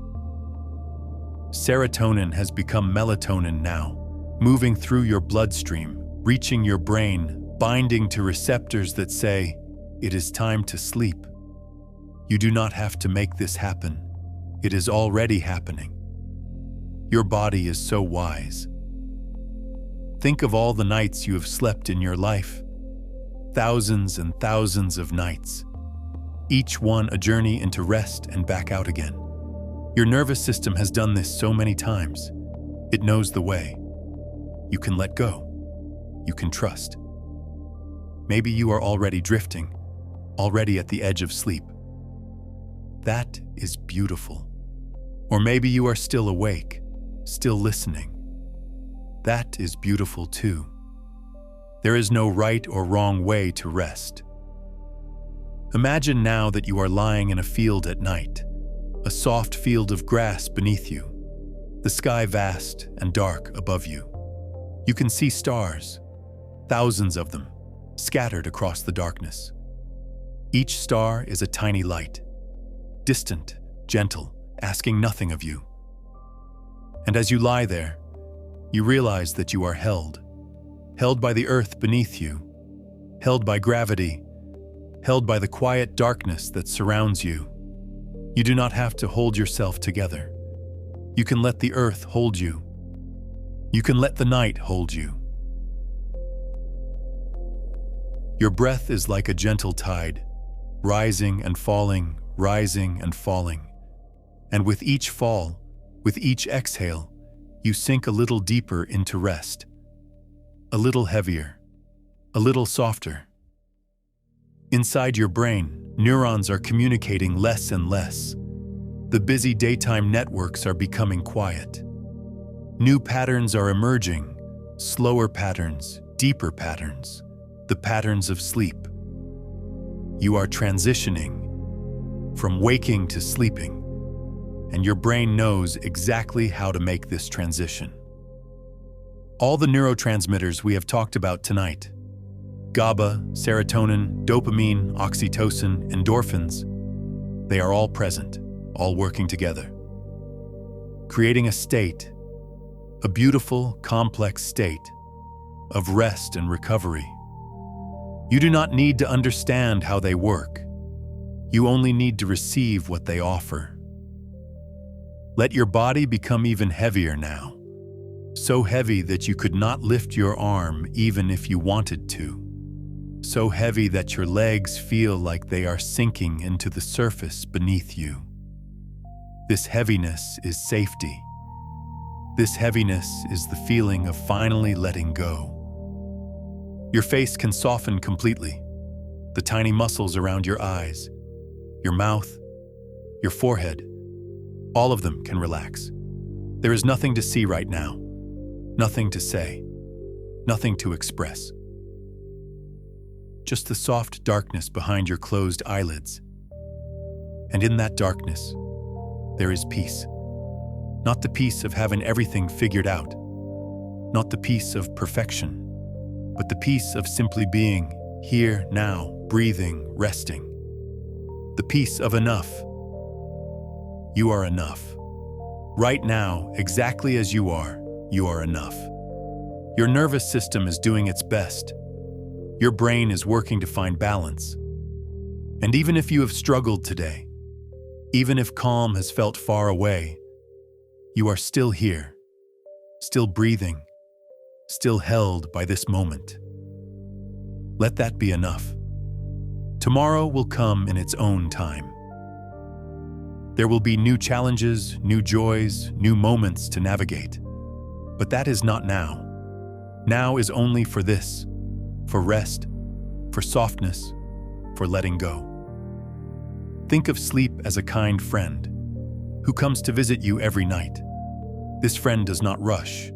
A: Serotonin has become melatonin now, moving through your bloodstream, reaching your brain, binding to receptors that say, "It is time to sleep." You do not have to make this happen. It is already happening. Your body is so wise. Think of all the nights you have slept in your life. Thousands and thousands of nights. Each one a journey into rest and back out again. Your nervous system has done this so many times. It knows the way. You can let go. You can trust. Maybe you are already drifting, already at the edge of sleep. That is beautiful. Or maybe you are still awake, still listening. That is beautiful too. There is no right or wrong way to rest. Imagine now that you are lying in a field at night, a soft field of grass beneath you, the sky vast and dark above you. You can see stars, thousands of them, scattered across the darkness. Each star is a tiny light, distant, gentle, asking nothing of you. And as you lie there, you realize that you are held by the earth beneath you, held by gravity, held by the quiet darkness that surrounds you. You do not have to hold yourself together. You can let the earth hold you. You can let the night hold you. Your breath is like a gentle tide, rising and falling, rising and falling. And with each fall, with each exhale, you sink a little deeper into rest. A little heavier, a little softer. Inside your brain, neurons are communicating less and less. The busy daytime networks are becoming quiet. New patterns are emerging, slower patterns, deeper patterns, the patterns of sleep. You are transitioning from waking to sleeping, and your brain knows exactly how to make this transition. All the neurotransmitters we have talked about tonight, GABA, serotonin, dopamine, oxytocin, endorphins, they are all present, all working together, creating a state, a beautiful, complex state of rest and recovery. You do not need to understand how they work. You only need to receive what they offer. Let your body become even heavier now, so heavy that you could not lift your arm even if you wanted to. So heavy that your legs feel like they are sinking into the surface beneath you. This heaviness is safety. This heaviness is the feeling of finally letting go. Your face can soften completely. The tiny muscles around your eyes, your mouth, your forehead, all of them can relax. There is nothing to see right now, nothing to say, nothing to express. Just the soft darkness behind your closed eyelids. And in that darkness, there is peace. Not the peace of having everything figured out, not the peace of perfection, but the peace of simply being here, now, breathing, resting. The peace of enough. You are enough. Right now, exactly as you are enough. Your nervous system is doing its best. Your brain is working to find balance. And even if you have struggled today, even if calm has felt far away, you are still here, still breathing, still held by this moment. Let that be enough. Tomorrow will come in its own time. There will be new challenges, new joys, new moments to navigate. But that is not now. Now is only for this, for rest, for softness, for letting go. Think of sleep as a kind friend who comes to visit you every night. This friend does not rush,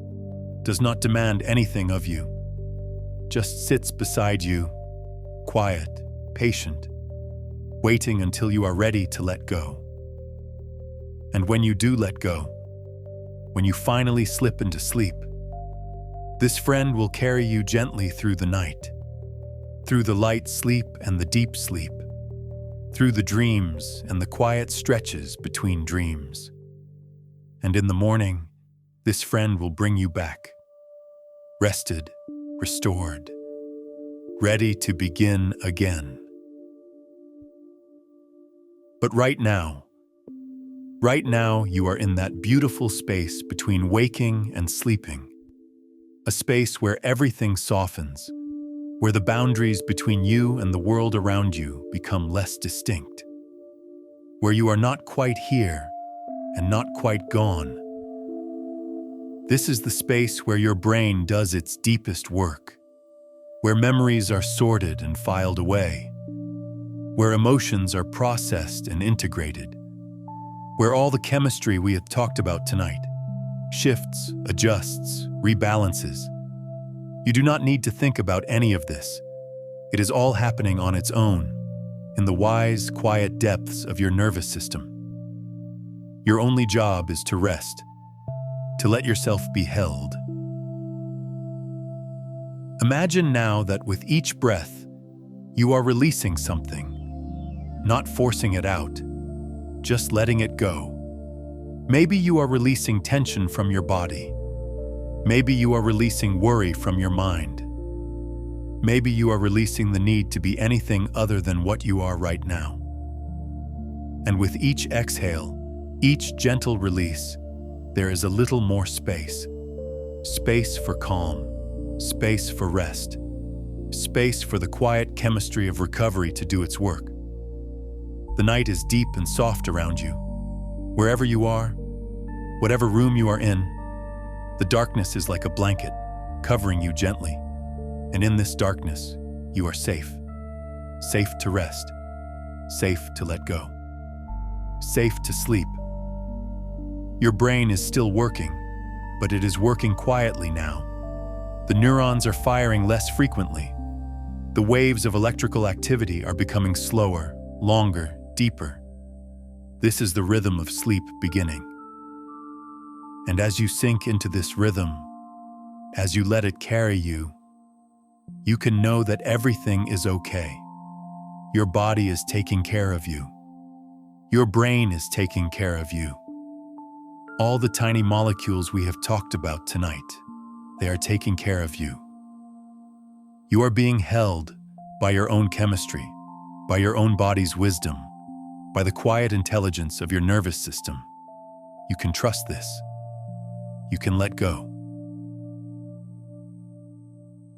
A: does not demand anything of you, just sits beside you, quiet, patient, waiting until you are ready to let go. And when you do let go, when you finally slip into sleep, this friend will carry you gently through the night, through the light sleep and the deep sleep, through the dreams and the quiet stretches between dreams. And in the morning, this friend will bring you back, rested, restored, ready to begin again. But right now, you are in that beautiful space between waking and sleeping, a space where everything softens, where the boundaries between you and the world around you become less distinct, where you are not quite here and not quite gone. This is the space where your brain does its deepest work, where memories are sorted and filed away, where emotions are processed and integrated, where all the chemistry we have talked about tonight shifts, adjusts, rebalances. You do not need to think about any of this. It is all happening on its own, in the wise, quiet depths of your nervous system. Your only job is to rest, to let yourself be held. Imagine now that with each breath, you are releasing something, not forcing it out, just letting it go. Maybe you are releasing tension from your body. Maybe you are releasing worry from your mind. Maybe you are releasing the need to be anything other than what you are right now. And with each exhale, each gentle release, there is a little more space. Space for calm, space for rest, space for the quiet chemistry of recovery to do its work. The night is deep and soft around you. Wherever you are, whatever room you are in, the darkness is like a blanket, covering you gently. And in this darkness, you are safe. Safe to rest. Safe to let go. Safe to sleep. Your brain is still working, but it is working quietly now. The neurons are firing less frequently. The waves of electrical activity are becoming slower, longer, deeper. This is the rhythm of sleep beginning. And as you sink into this rhythm, as you let it carry you, you can know that everything is okay. Your body is taking care of you. Your brain is taking care of you. All the tiny molecules we have talked about tonight, they are taking care of you. You are being held by your own chemistry, by your own body's wisdom, by the quiet intelligence of your nervous system. You can trust this. You can let go.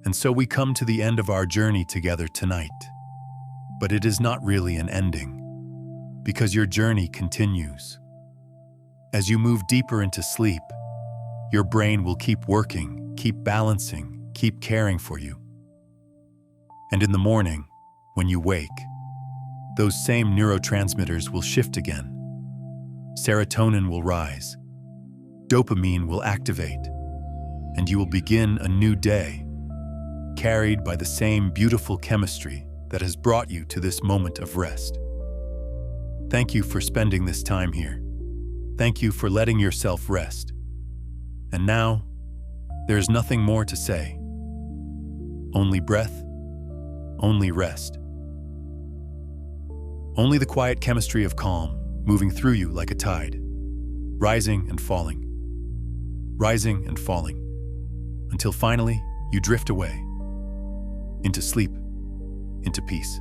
A: And so we come to the end of our journey together tonight. But it is not really an ending, because your journey continues. As you move deeper into sleep, your brain will keep working, keep balancing, keep caring for you. And in the morning, when you wake, those same neurotransmitters will shift again. Serotonin will rise. Dopamine will activate. And you will begin a new day, carried by the same beautiful chemistry that has brought you to this moment of rest. Thank you for spending this time here. Thank you for letting yourself rest. And now, there is nothing more to say. Only breath, only rest. Only the quiet chemistry of calm moving through you like a tide, rising and falling, until finally you drift away, into sleep, into peace,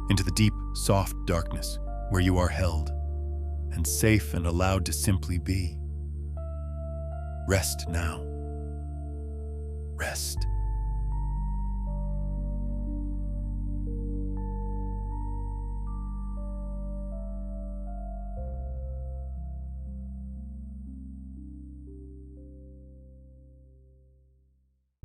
A: into the deep, soft darkness where you are held and safe and allowed to simply be. Rest now. Rest.